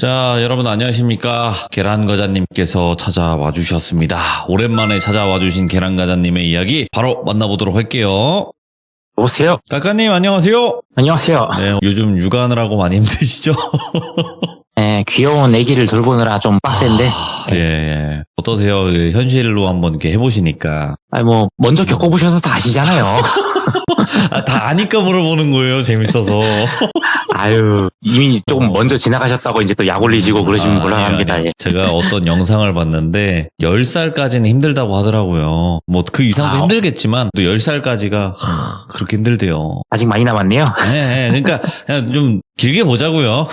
자, 여러분 안녕하십니까? 계란과자님께서 찾아와 주셨습니다. 오랜만에 찾아와 주신 계란과자님의 이야기 바로 만나보도록 할게요. 여보세요? 까까님 안녕하세요. 안녕하세요. 네, 요즘 육아하느라고 많이 힘드시죠? 네, 귀여운 아기를 돌보느라 좀 빡센데. 예. 어떠세요? 현실로 한번 이렇게 해보시니까. 먼저 겪어보셔서 다 아시잖아요. 다 아니까 물어보는 거예요. 재밌어서. 이미 조금 먼저 지나가셨다고 이제 또 약 올리시고 그러시면 곤란합니다. 예. 제가 어떤 영상을 봤는데 10살까지는 힘들다고 하더라고요. 뭐 그 이상도 힘들겠지만 또 10살까지가 그렇게 힘들대요. 아직 많이 남았네요. 네, 그러니까 그냥 좀 길게 보자고요.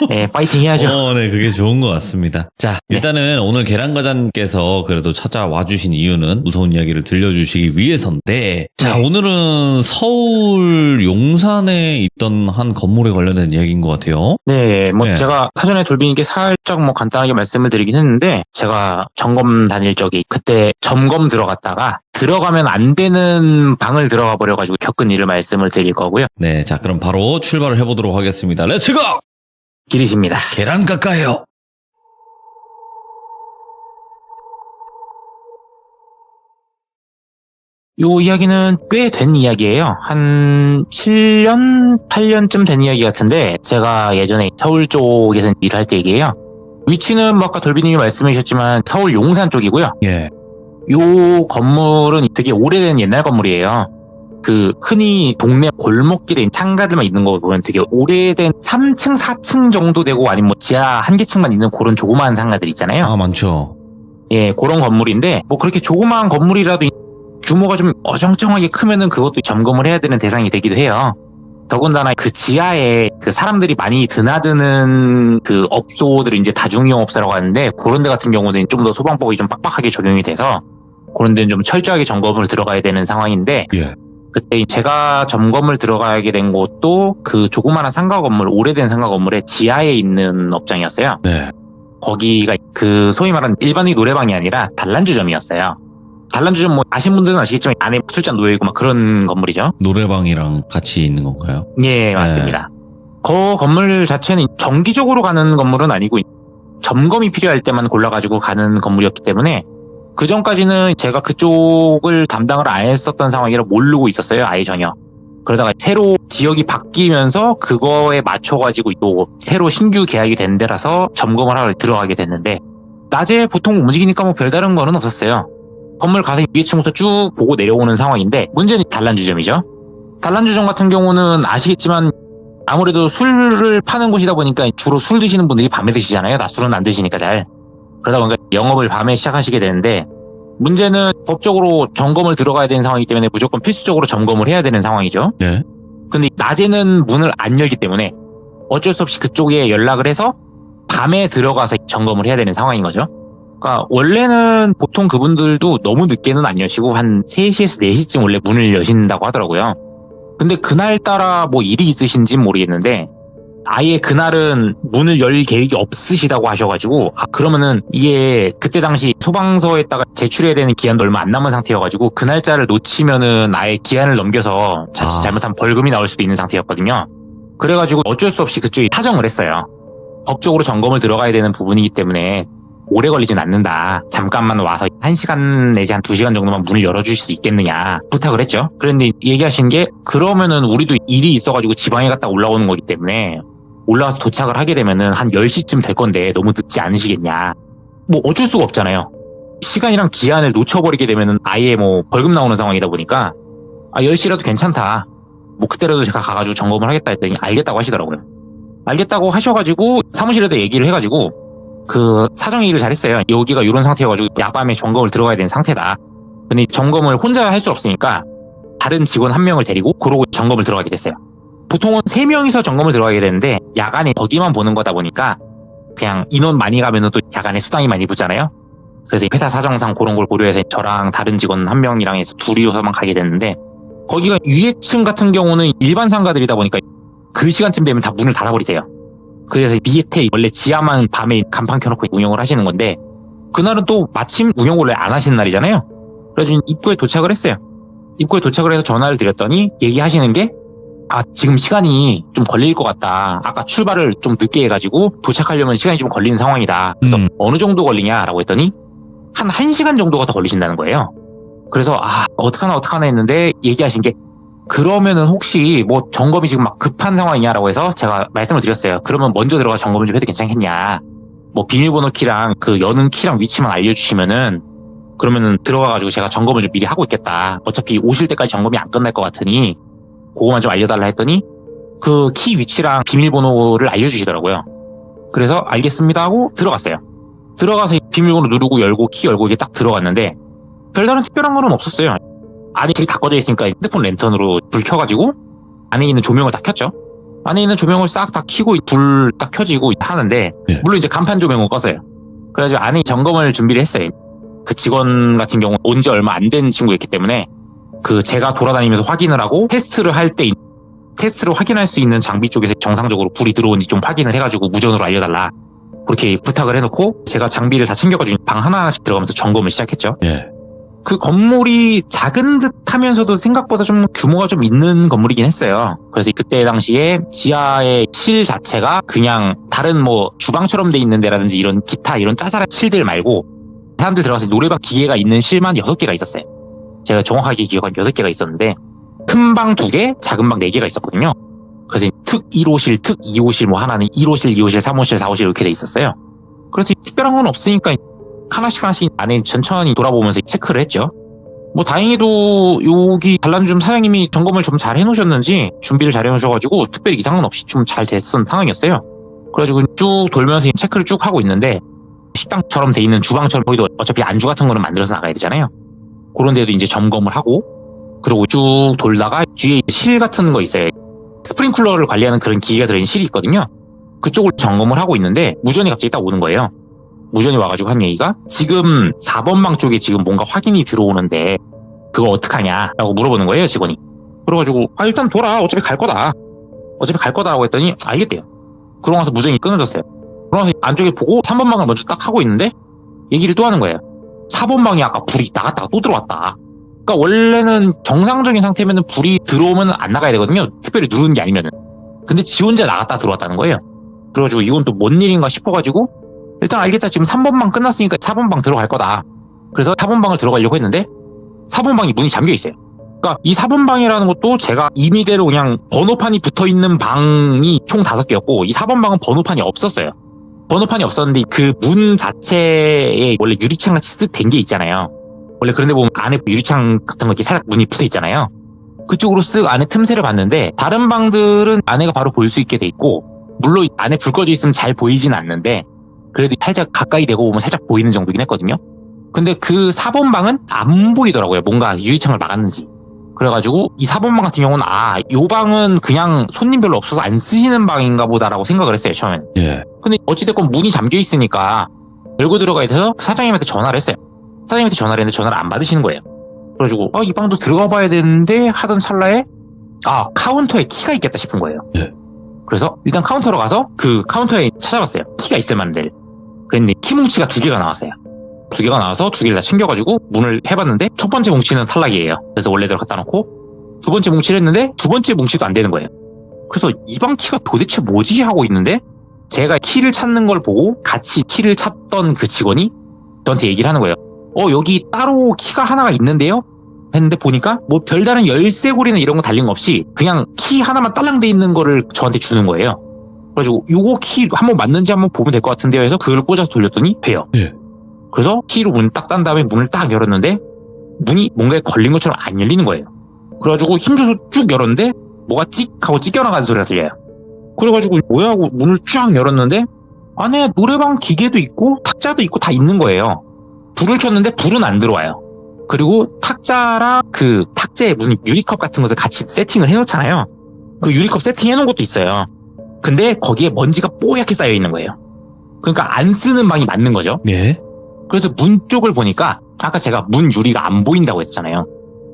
네, 파이팅 해야죠. 네, 그게 좋은 것 같습니다. 자, 일단은 오늘 계란과자님께서 그래도 찾아와 주신 이유는 무서운 이야기를 들려주시기 위해서인데, 자, 오늘은 서울 용산에 있던 한 건물에 관련된 이야기인 것 같아요. 네, 네. 제가 사전에 돌비님께 살짝 간단하게 말씀을 드리긴 했는데, 제가 점검 다닐 적에 그때 점검 들어갔다가 들어가면 안 되는 방을 들어가 버려가지고 겪은 일을 말씀을 드릴 거고요. 네, 자, 그럼 바로 출발을 해보도록 하겠습니다. 렛츠고! 길이십니다. 계란 깎아요. 요 이야기는 꽤 된 이야기예요. 한 7년, 8년쯤 된 이야기 같은데 제가 예전에 서울 쪽에서 일할 때 얘기예요. 위치는 아까 돌비님이 말씀해 주셨지만 서울 용산 쪽이고요. 예. 요 건물은 되게 오래된 옛날 건물이에요. 흔히 동네 골목길에 상가들만 있는 거 보면 되게 오래된 3층, 4층 정도 되고 아니면 지하 한 개층만 있는 그런 조그마한 상가들 있잖아요. 아, 많죠. 예, 그런 건물인데 그렇게 조그마한 건물이라도 규모가 좀 어정쩡하게 크면은 그것도 점검을 해야 되는 대상이 되기도 해요. 더군다나 그 지하에 사람들이 많이 드나드는 업소들을 이제 다중이용업소라고 하는데 그런 데 같은 경우는 좀 더 소방법이 좀 빡빡하게 적용이 돼서 그런 데는 좀 철저하게 점검을 들어가야 되는 상황인데 예. 그때 제가 점검을 들어가게 된 곳도 그 조그마한 상가 건물, 오래된 상가 건물의 지하에 있는 업장이었어요. 네. 거기가 소위 말하는 일반적인 노래방이 아니라 단란주점이었어요. 단란주점 아시는 분들은 아시겠지만 안에 술잔 놓여있고 그런 건물이죠. 노래방이랑 같이 있는 건가요? 예, 맞습니다. 그 건물 자체는 정기적으로 가는 건물은 아니고 점검이 필요할 때만 골라가지고 가는 건물이었기 때문에 그 전까지는 제가 그쪽을 담당을 안 했었던 상황이라 모르고 있었어요. 아예 전혀. 그러다가 새로 지역이 바뀌면서 그거에 맞춰가지고 또 새로 신규 계약이 된 데라서 점검을 하러 들어가게 됐는데 낮에 보통 움직이니까 별다른 거는 없었어요. 건물 가서 위에 층부터 쭉 보고 내려오는 상황인데 문제는 단란주점이죠. 단란주점 같은 경우는 아시겠지만 아무래도 술을 파는 곳이다 보니까 주로 술 드시는 분들이 밤에 드시잖아요. 낮술은 안 드시니까 잘. 그러다 보니까 영업을 밤에 시작하시게 되는데 문제는 법적으로 점검을 들어가야 되는 상황이기 때문에 무조건 필수적으로 점검을 해야 되는 상황이죠. 네. 근데 낮에는 문을 안 열기 때문에 어쩔 수 없이 그쪽에 연락을 해서 밤에 들어가서 점검을 해야 되는 상황인 거죠. 그러니까 원래는 보통 그분들도 너무 늦게는 안 여시고 한 3시에서 4시쯤 원래 문을 여신다고 하더라고요. 근데 그날따라 일이 있으신지는 모르겠는데 아예 그날은 문을 열 계획이 없으시다고 하셔가지고 그러면은 이게 그때 당시 소방서에다가 제출해야 되는 기한도 얼마 안 남은 상태여가지고 그 날짜를 놓치면은 아예 기한을 넘겨서 자칫 잘못하면 벌금이 나올 수도 있는 상태였거든요. 그래가지고 어쩔 수 없이 그쪽이 타정을 했어요. 법적으로 점검을 들어가야 되는 부분이기 때문에 오래 걸리진 않는다. 잠깐만 와서 1시간 내지 한 2시간 정도만 문을 열어주실 수 있겠느냐 부탁을 했죠. 그런데 얘기하신 게 그러면은 우리도 일이 있어가지고 지방에 갔다 올라오는 거기 때문에 올라와서 도착을 하게 되면은 한 10시쯤 될 건데 너무 늦지 않으시겠냐. 어쩔 수가 없잖아요. 시간이랑 기한을 놓쳐버리게 되면은 아예 벌금 나오는 상황이다 보니까 10시라도 괜찮다. 그때라도 제가 가가지고 점검을 하겠다 했더니 알겠다고 하시더라고요. 알겠다고 하셔가지고 사무실에도 얘기를 해가지고 사정 얘기를 잘했어요. 여기가 이런 상태여가지고 야밤에 점검을 들어가야 되는 상태다. 근데 점검을 혼자 할 수 없으니까 다른 직원 한 명을 데리고 그러고 점검을 들어가게 됐어요. 보통은 3명이서 점검을 들어가게 되는데 야간에 거기만 보는 거다 보니까 그냥 인원 많이 가면은 또 야간에 수당이 많이 붙잖아요. 그래서 회사 사정상 그런 걸 고려해서 저랑 다른 직원 한 명이랑 해서 둘이서만 가게 됐는데 거기가 위에 층 같은 경우는 일반 상가들이다 보니까 그 시간쯤 되면 다 문을 닫아버리세요. 그래서 밑에 원래 지하만 밤에 간판 켜놓고 운영을 하시는 건데 그날은 또 마침 운영을 원래 안 하시는 날이잖아요. 그래서 입구에 도착을 했어요. 입구에 도착을 해서 전화를 드렸더니 얘기하시는 게 지금 시간이 좀 걸릴 것 같다. 아까 출발을 좀 늦게 해가지고 도착하려면 시간이 좀 걸리는 상황이다. 그래서 어느 정도 걸리냐라고 했더니 한 1시간 정도가 더 걸리신다는 거예요. 그래서 어떡하나 했는데 얘기하신 게 그러면은 혹시 뭐 점검이 지금 막 급한 상황이냐라고 해서 제가 말씀을 드렸어요. 그러면 먼저 들어가 점검을 좀 해도 괜찮겠냐. 뭐 비밀번호 키랑 그 여는 키랑 위치만 알려주시면은 그러면은 들어가가지고 제가 점검을 좀 미리 하고 있겠다. 어차피 오실 때까지 점검이 안 끝날 것 같으니 그거만 좀 알려달라 했더니 그 키 위치랑 비밀번호를 알려주시더라고요. 그래서 알겠습니다 하고 들어갔어요. 들어가서 비밀번호 누르고 열고 키 열고 이게 딱 들어갔는데 별다른 특별한 건 없었어요. 안에 불이 다 꺼져 있으니까 핸드폰 랜턴으로 불 켜가지고 안에 있는 조명을 다 켰죠. 안에 있는 조명을 싹 다 켜고 불 딱 켜지고 하는데 물론 이제 간판 조명은 껐어요. 그래가지고 안에 점검을 준비를 했어요. 그 직원 같은 경우 온 지 얼마 안 된 친구였기 때문에 그 제가 돌아다니면서 확인을 하고 테스트를 할 때 테스트를 확인할 수 있는 장비 쪽에서 정상적으로 불이 들어오는지 좀 확인을 해가지고 무전으로 알려달라 그렇게 부탁을 해놓고 제가 장비를 다 챙겨가지고 방 하나씩 들어가면서 점검을 시작했죠. 그 건물이 작은 듯 하면서도 생각보다 좀 규모가 좀 있는 건물이긴 했어요. 그래서 그때 당시에 지하의 실 자체가 그냥 다른 뭐 주방처럼 돼 있는 데라든지 이런 기타 이런 짜잘한 실들 말고 사람들 들어가서 노래방 기계가 있는 실만 6개가 있었어요. 제가 정확하게 기억한 6개가 있었는데 큰 방 2개, 작은 방 4개가 있었거든요. 그래서 특 1호실, 특 2호실 뭐 하나는 1호실, 2호실, 3호실, 4호실 이렇게 돼 있었어요. 그래서 특별한 건 없으니까 하나씩 안에 천천히 돌아보면서 체크를 했죠. 뭐 다행히도 여기 단란줌 사장님이 점검을 좀 잘 해놓으셨는지 준비를 잘 해놓으셔가지고 특별히 이상은 없이 좀 잘 됐던 상황이었어요. 그래가지고 쭉 돌면서 체크를 쭉 하고 있는데 식당처럼 돼 있는 주방처럼 거기도 어차피 안주 같은 거는 만들어서 나가야 되잖아요. 그런 데도 이제 점검을 하고 그리고 쭉 돌다가 뒤에 실 같은 거 있어요. 스프링클러를 관리하는 그런 기계가 들어있는 실이 있거든요. 그쪽을 점검을 하고 있는데 무전이 갑자기 딱 오는 거예요. 무전이 와가지고 한 얘기가 지금 4번 방 쪽에 지금 뭔가 확인이 들어오는데 그거 어떡하냐라고 물어보는 거예요, 직원이. 그래가지고 일단 돌아. 어차피 갈 거다라고 했더니 알겠대요. 그러고 나서 무전이 끊어졌어요. 그러고 나서 안쪽에 보고 3번 방을 먼저 딱 하고 있는데 얘기를 또 하는 거예요. 4번 방이 아까 불이 나갔다가 또 들어왔다. 그러니까 원래는 정상적인 상태면 불이 들어오면 안 나가야 되거든요. 특별히 누르는 게 아니면은. 근데 지 혼자 나갔다 들어왔다는 거예요. 그래가지고 이건 또 뭔 일인가 싶어가지고 일단 알겠다. 지금 3번 방 끝났으니까 4번 방 들어갈 거다. 그래서 4번 방을 들어가려고 했는데 4번 방이 문이 잠겨 있어요. 그러니까 이 4번 방이라는 것도 제가 임의대로 그냥 번호판이 붙어있는 방이 총 5개였고 이 4번 방은 번호판이 없었어요. 번호판이 없었는데 그 문 자체에 원래 유리창 같이 쓱 된 게 있잖아요. 원래 그런데 보면 안에 유리창 같은 거 이렇게 살짝 문이 붙어 있잖아요. 그쪽으로 쓱 안에 틈새를 봤는데 다른 방들은 안에가 바로 보일 수 있게 돼 있고 물론 안에 불 꺼져 있으면 잘 보이진 않는데 그래도 살짝 가까이 대고 보면 살짝 보이는 정도긴 했거든요. 근데 그 4번 방은 안 보이더라고요. 뭔가 유리창을 막았는지. 그래가지고 이 4번 방 같은 경우는 요 방은 그냥 손님 별로 없어서 안 쓰시는 방인가 보다라고 생각을 했어요, 처음엔. 근데 어찌됐건 문이 잠겨 있으니까 열고 들어가야 돼서 사장님한테 전화를 했어요. 사장님한테 전화를 했는데 전화를 안 받으시는 거예요. 그래가지고 이 방도 들어가 봐야 되는데 하던 찰나에 카운터에 키가 있겠다 싶은 거예요. 그래서 일단 카운터로 가서 그 카운터에 찾아봤어요. 키가 있을 만한 데를. 그랬는데 키 뭉치가 2개가 나왔어요. 2개가 나와서 2개를 다 챙겨가지고 문을 해봤는데 첫 번째 뭉치는 탈락이에요. 그래서 원래대로 갖다 놓고 두 번째 뭉치를 했는데 두 번째 뭉치도 안 되는 거예요. 그래서 이 방 키가 도대체 뭐지 하고 있는데 제가 키를 찾는 걸 보고 같이 키를 찾던 그 직원이 저한테 얘기를 하는 거예요. 여기 따로 키가 하나가 있는데요? 했는데 보니까 뭐 별다른 열쇠고리나 이런 거 달린 거 없이 그냥 키 하나만 딸랑돼 있는 거를 저한테 주는 거예요. 그래가지고 요거 키 한번 맞는지 한번 보면 될 것 같은데요 해서 그걸 꽂아서 돌렸더니 돼요. 그래서 키로 문을 딱 딴 다음에 문을 딱 열었는데 문이 뭔가에 걸린 것처럼 안 열리는 거예요. 그래가지고 힘줘서 쭉 열었는데 뭐가 찍 하고 찢겨나가는 소리가 들려요. 그래가지고 뭐야 하고 문을 쫙 열었는데 안에 노래방 기계도 있고 탁자도 있고 다 있는 거예요. 불을 켰는데 불은 안 들어와요. 그리고 탁자랑 그 탁자에 무슨 유리컵 같은 것들 같이 세팅을 해놓잖아요. 그 유리컵 세팅해놓은 것도 있어요. 근데 거기에 먼지가 뽀얗게 쌓여 있는 거예요. 그러니까 안 쓰는 방이 맞는 거죠. 그래서 문 쪽을 보니까 아까 제가 문 유리가 안 보인다고 했잖아요.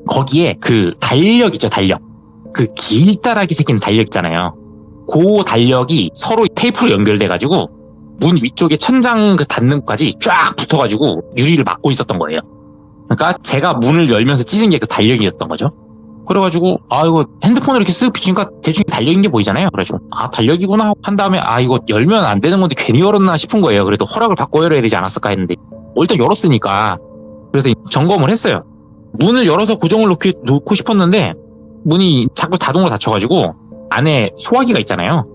거기에 그 달력 있죠, 달력. 그 길다랗게 생긴 달력 있잖아요. 그 달력이 서로 테이프로 연결돼가지고 문 위쪽에 천장 그 닿는 것까지 쫙 붙어가지고 유리를 막고 있었던 거예요. 그러니까 제가 문을 열면서 찢은 게 그 달력이었던 거죠. 그래가지고 이거 핸드폰을 이렇게 쓱 비추니까 대충 달력인 게 보이잖아요. 그래가지고 달력이구나 하고 한 다음에 이거 열면 안 되는 건데 괜히 열었나 싶은 거예요. 그래도 허락을 받고 열어야 되지 않았을까 했는데 일단 열었으니까 그래서 점검을 했어요. 문을 열어서 고정을 놓고 싶었는데 문이 자꾸 자동으로 닫혀가지고 안에 소화기가 있잖아요.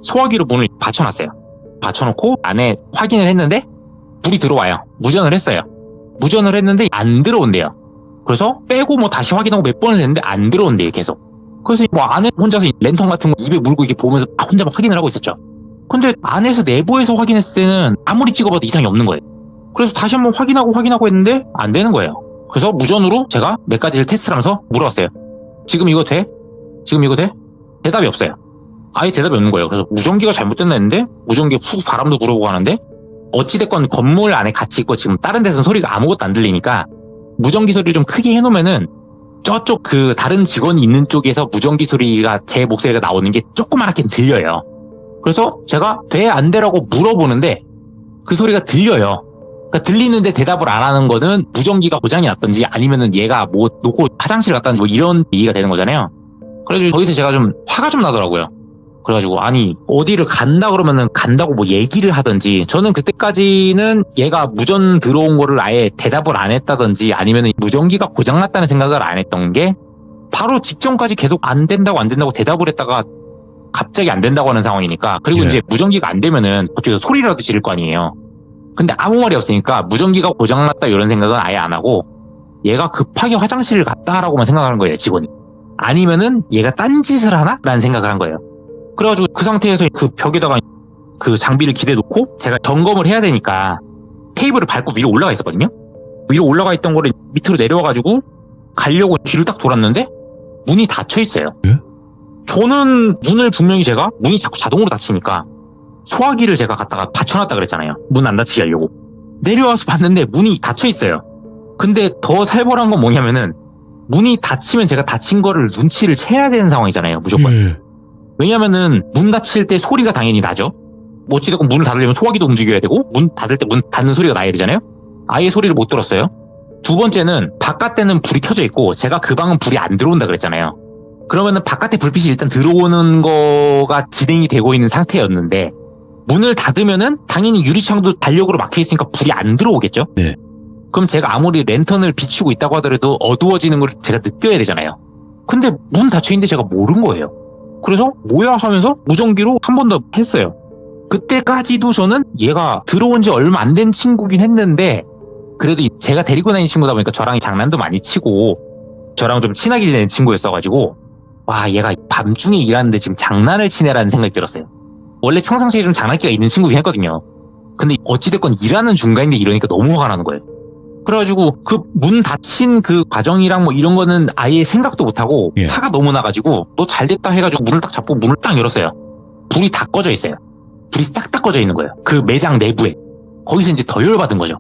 소화기로 문을 받쳐놨어요. 받쳐놓고 안에 확인을 했는데 불이 들어와요. 무전을 했어요. 무전을 했는데 안 들어온대요. 그래서 빼고 다시 확인하고 몇 번을 했는데 안 들어온대요, 계속. 그래서 안에 혼자서 랜턴 같은 거 입에 물고 이렇게 보면서 혼자 막 확인을 하고 있었죠. 근데 안에서 내부에서 확인했을 때는 아무리 찍어봐도 이상이 없는 거예요. 그래서 다시 한번 확인하고 했는데 안 되는 거예요. 그래서 무전으로 제가 몇 가지를 테스트를 하면서 물어봤어요. 지금 이거 돼? 지금 이거 돼? 대답이 없어요. 아예 대답이 없는 거예요. 그래서 무전기가 잘못됐나 했는데 무전기에 훅 바람도 불어오고 하는데 어찌됐건 건물 안에 같이 있고 지금 다른 데서는 소리가 아무것도 안 들리니까 무전기 소리를 좀 크게 해놓으면은 저쪽 그 다른 직원이 있는 쪽에서 무전기 소리가 제 목소리가 나오는 게 조그맣게 들려요. 그래서 제가 돼 안 돼라고 물어보는데 그 소리가 들려요. 그러니까 들리는데 대답을 안 하는 거는 무전기가 고장이 났던지 아니면은 얘가 놓고 화장실 갔다든지 이런 얘기가 되는 거잖아요. 그래가지고 거기서 제가 좀 화가 좀 나더라고요. 그래가지고 어디를 간다 그러면은 간다고 얘기를 하든지 저는 그때까지는 얘가 무전 들어온 거를 아예 대답을 안 했다든지 아니면은 무전기가 고장났다는 생각을 안 했던 게 바로 직전까지 계속 안 된다고 대답을 했다가 갑자기 안 된다고 하는 상황이니까 그리고 이제 무전기가 안 되면은 그쪽에서 소리라도 지를 거 아니에요. 근데 아무 말이 없으니까 무전기가 고장났다 이런 생각은 아예 안 하고 얘가 급하게 화장실을 갔다라고만 생각하는 거예요, 직원이. 아니면은 얘가 딴짓을 하나? 라는 생각을 한 거예요. 그래가지고 그 상태에서 그 벽에다가 그 장비를 기대 놓고 제가 점검을 해야 되니까 테이블을 밟고 위로 올라가 있었거든요. 위로 올라가 있던 거를 밑으로 내려와가지고 가려고 뒤를 딱 돌았는데 문이 닫혀 있어요. 예? 저는 문이 자꾸 자동으로 닫히니까 소화기를 제가 갖다가 받쳐놨다 그랬잖아요. 문 안 닫히게 하려고. 내려와서 봤는데 문이 닫혀 있어요. 근데 더 살벌한 건 뭐냐면은 문이 닫히면 제가 닫힌 거를 눈치를 채야 되는 상황이잖아요. 무조건. 왜냐면은 문 닫힐 때 소리가 당연히 나죠. 어찌됐건 문을 닫으려면 소화기도 움직여야 되고 문 닫을 때 문 닫는 소리가 나야 되잖아요. 아예 소리를 못 들었어요. 두 번째는 바깥에는 불이 켜져 있고 제가 그 방은 불이 안 들어온다 그랬잖아요. 그러면은 바깥에 불빛이 일단 들어오는 거가 진행이 되고 있는 상태였는데 문을 닫으면은 당연히 유리창도 달력으로 막혀 있으니까 불이 안 들어오겠죠. 네. 그럼 제가 아무리 랜턴을 비추고 있다고 하더라도 어두워지는 걸 제가 느껴야 되잖아요. 근데 문 닫혀 있는데 제가 모른 거예요. 그래서 뭐야 하면서 무전기로 한 번 더 했어요. 그때까지도 저는 얘가 들어온 지 얼마 안 된 친구긴 했는데 그래도 제가 데리고 다니는 친구다 보니까 저랑 장난도 많이 치고 저랑 좀 친하게 지내는 친구였어가지고 와 얘가 밤중에 일하는데 지금 장난을 치네라는 생각이 들었어요. 원래 평상시에 좀 장난기가 있는 친구긴 했거든요. 근데 어찌됐건 일하는 중간인데 이러니까 너무 화가 나는 거예요. 그래가지고 그 문 닫힌 그 과정이랑 이런 거는 아예 생각도 못하고 화가 너무 나가지고 너 잘됐다 해가지고 문을 딱 잡고 문을 딱 열었어요. 불이 다 꺼져 있어요. 불이 싹 꺼져 있는 거예요. 그 매장 내부에. 거기서 이제 더 열받은 거죠.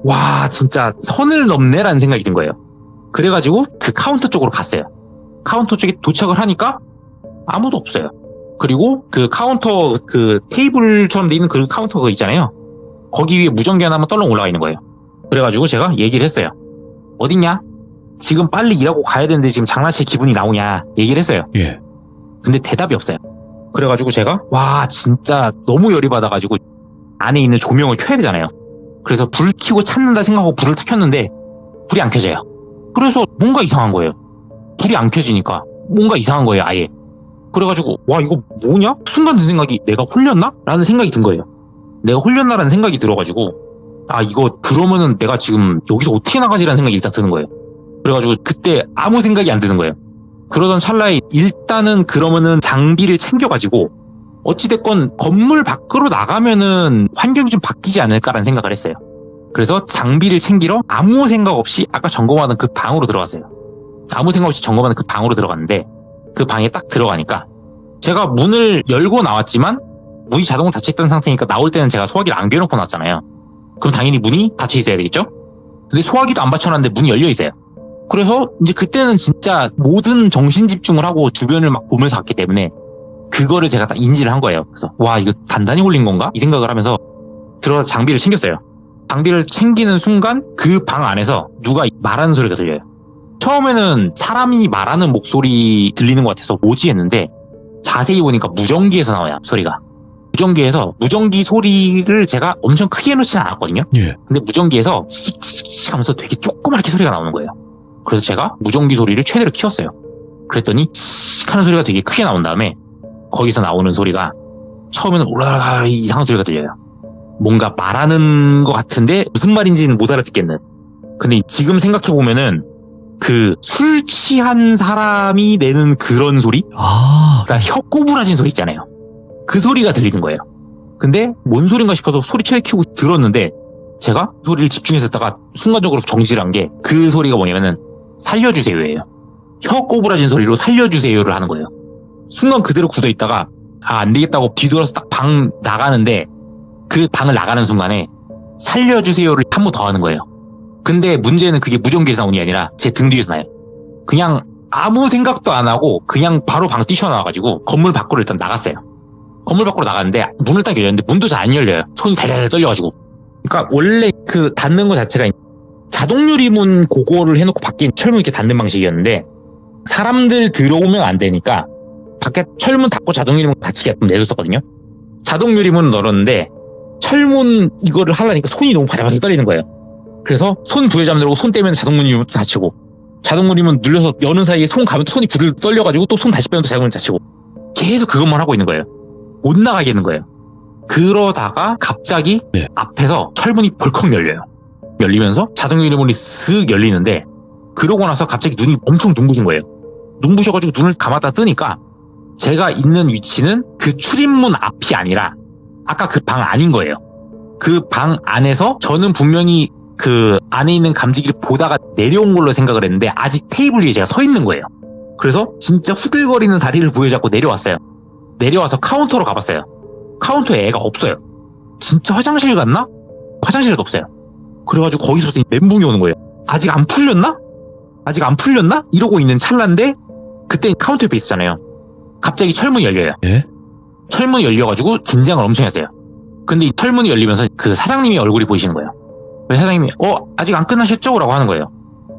와 진짜 선을 넘네라는 생각이 든 거예요. 그래가지고 그 카운터 쪽으로 갔어요. 카운터 쪽에 도착을 하니까 아무도 없어요. 그리고 그 카운터 그 테이블처럼 돼 있는 그 카운터 그 있잖아요. 거기 위에 무전기 하나만 떨렁 올라가 있는 거예요. 그래가지고 제가 얘기를 했어요. 어딨냐? 지금 빨리 일하고 가야 되는데 지금 장난칠 기분이 나오냐 얘기를 했어요. 근데 대답이 없어요. 그래가지고 제가 와 진짜 너무 열이 받아가지고 안에 있는 조명을 켜야 되잖아요. 그래서 불 켜고 찾는다 생각하고 불을 딱 켰는데 불이 안 켜져요. 그래서 뭔가 이상한 거예요. 불이 안 켜지니까 뭔가 이상한 거예요 아예. 그래가지고 와 이거 뭐냐? 순간 든 생각이 내가 홀렸나? 라는 생각이 든 거예요. 내가 홀렸나라는 생각이 들어가지고 이거 그러면은 내가 지금 여기서 어떻게 나가지라는 생각이 일단 드는 거예요. 그래가지고 그때 아무 생각이 안 드는 거예요. 그러던 찰나에 일단은 그러면은 장비를 챙겨가지고 어찌됐건 건물 밖으로 나가면은 환경이 좀 바뀌지 않을까라는 생각을 했어요. 그래서 장비를 챙기러 아무 생각 없이 아까 점검하던 그 방으로 들어갔어요. 아무 생각 없이 점검하는 그 방으로 들어갔는데 그 방에 딱 들어가니까 제가 문을 열고 나왔지만 문이 자동으로 닫혀있던 상태니까 나올 때는 제가 소화기를 안 껴놓고 나왔잖아요. 그럼 당연히 문이 닫혀 있어야 되겠죠? 근데 소화기도 안 받쳐놨는데 문이 열려 있어요. 그래서 이제 그때는 진짜 모든 정신 집중을 하고 주변을 막 보면서 갔기 때문에 그거를 제가 딱 인지를 한 거예요. 그래서 와 이거 단단히 홀린 건가? 이 생각을 하면서 들어가서 장비를 챙겼어요. 장비를 챙기는 순간 그 방 안에서 누가 말하는 소리가 들려요. 처음에는 사람이 말하는 목소리 들리는 것 같아서 뭐지 했는데 자세히 보니까 무전기에서 나와요, 소리가. 무전기 소리를 제가 엄청 크게 해놓진 않았거든요. 예. 근데 무전기에서 씩씩씩 하면서 되게 조그맣게 소리가 나오는 거예요. 그래서 제가 무전기 소리를 최대로 키웠어요. 그랬더니 씩 하는 소리가 되게 크게 나온 다음에 거기서 나오는 소리가 처음에는 올라라 이상한 소리가 들려요. 뭔가 말하는 것 같은데 무슨 말인지는 못 알아듣겠는. 근데 지금 생각해보면은 그 술 취한 사람이 내는 그런 소리? 그러니까 혀 꼬부라진 소리 있잖아요. 그 소리가 들리는 거예요. 근데 뭔 소린가 싶어서 소리 최대 키우고 들었는데 제가 소리를 집중해서 듣다가 순간적으로 정지를 한 게 그 소리가 뭐냐면은 살려주세요예요. 혀 꼬부라진 소리로 살려주세요를 하는 거예요. 순간 그대로 굳어있다가 안 되겠다고 뒤돌아서 딱 방 나가는데 그 방을 나가는 순간에 살려주세요를 한 번 더 하는 거예요. 근데 문제는 그게 무전기에서 나오는 게 아니라 제 등 뒤에서 나요. 그냥 아무 생각도 안 하고 그냥 바로 방 뛰쳐나와가지고 건물 밖으로 일단 나갔어요. 건물 밖으로 나갔는데 문을 딱 열렸는데 문도 잘 안 열려요. 손이 달달달 떨려가지고. 그러니까 원래 그 닫는 거 자체가 자동 유리문 그거를 해놓고 밖에 철문 이렇게 닫는 방식이었는데 사람들 들어오면 안 되니까 밖에 철문 닫고 자동 유리문 닫히게 내줬었거든요. 자동 유리문을 열었는데 철문 이거를 하려니까 손이 너무 바들바들 떨리는 거예요. 그래서 손 부여잡 누르고 손 떼면 자동 유리문도 닫히고 자동 유리문 눌려서 여는 사이에 손 가면 또 손이 부들 떨려가지고 또 손 다시 빼면 또 자동 유리문 닫히고 계속 그것만 하고 있는 거예요. 못 나가겠는 거예요. 그러다가 갑자기 앞에서 철문이 벌컥 열려요. 열리면서 자동 유리문이 쓱 열리는데 그러고 나서 갑자기 눈이 엄청 눈부신 거예요. 눈부셔가지고 눈을 감았다 뜨니까 제가 있는 위치는 그 출입문 앞이 아니라 아까 그 방 안인 거예요. 그 방 안에서 저는 분명히 그 안에 있는 감지기를 보다가 내려온 걸로 생각을 했는데 아직 테이블 위에 제가 서 있는 거예요. 그래서 진짜 후들거리는 다리를 부여잡고 내려왔어요. 내려와서 카운터로 가봤어요. 카운터에 애가 없어요. 진짜 화장실 갔나? 화장실에도 없어요. 그래가지고 거기서 멘붕이 오는 거예요. 아직 안 풀렸나? 이러고 있는 찰나인데 그때 카운터 옆에 있었잖아요. 갑자기 철문이 열려요. 예? 철문이 열려가지고 긴장을 엄청 했어요. 근데 이 철문이 열리면서 그 사장님이 얼굴이 보이시는 거예요. 그래서 사장님이 아직 안 끝나셨죠? 라고 하는 거예요.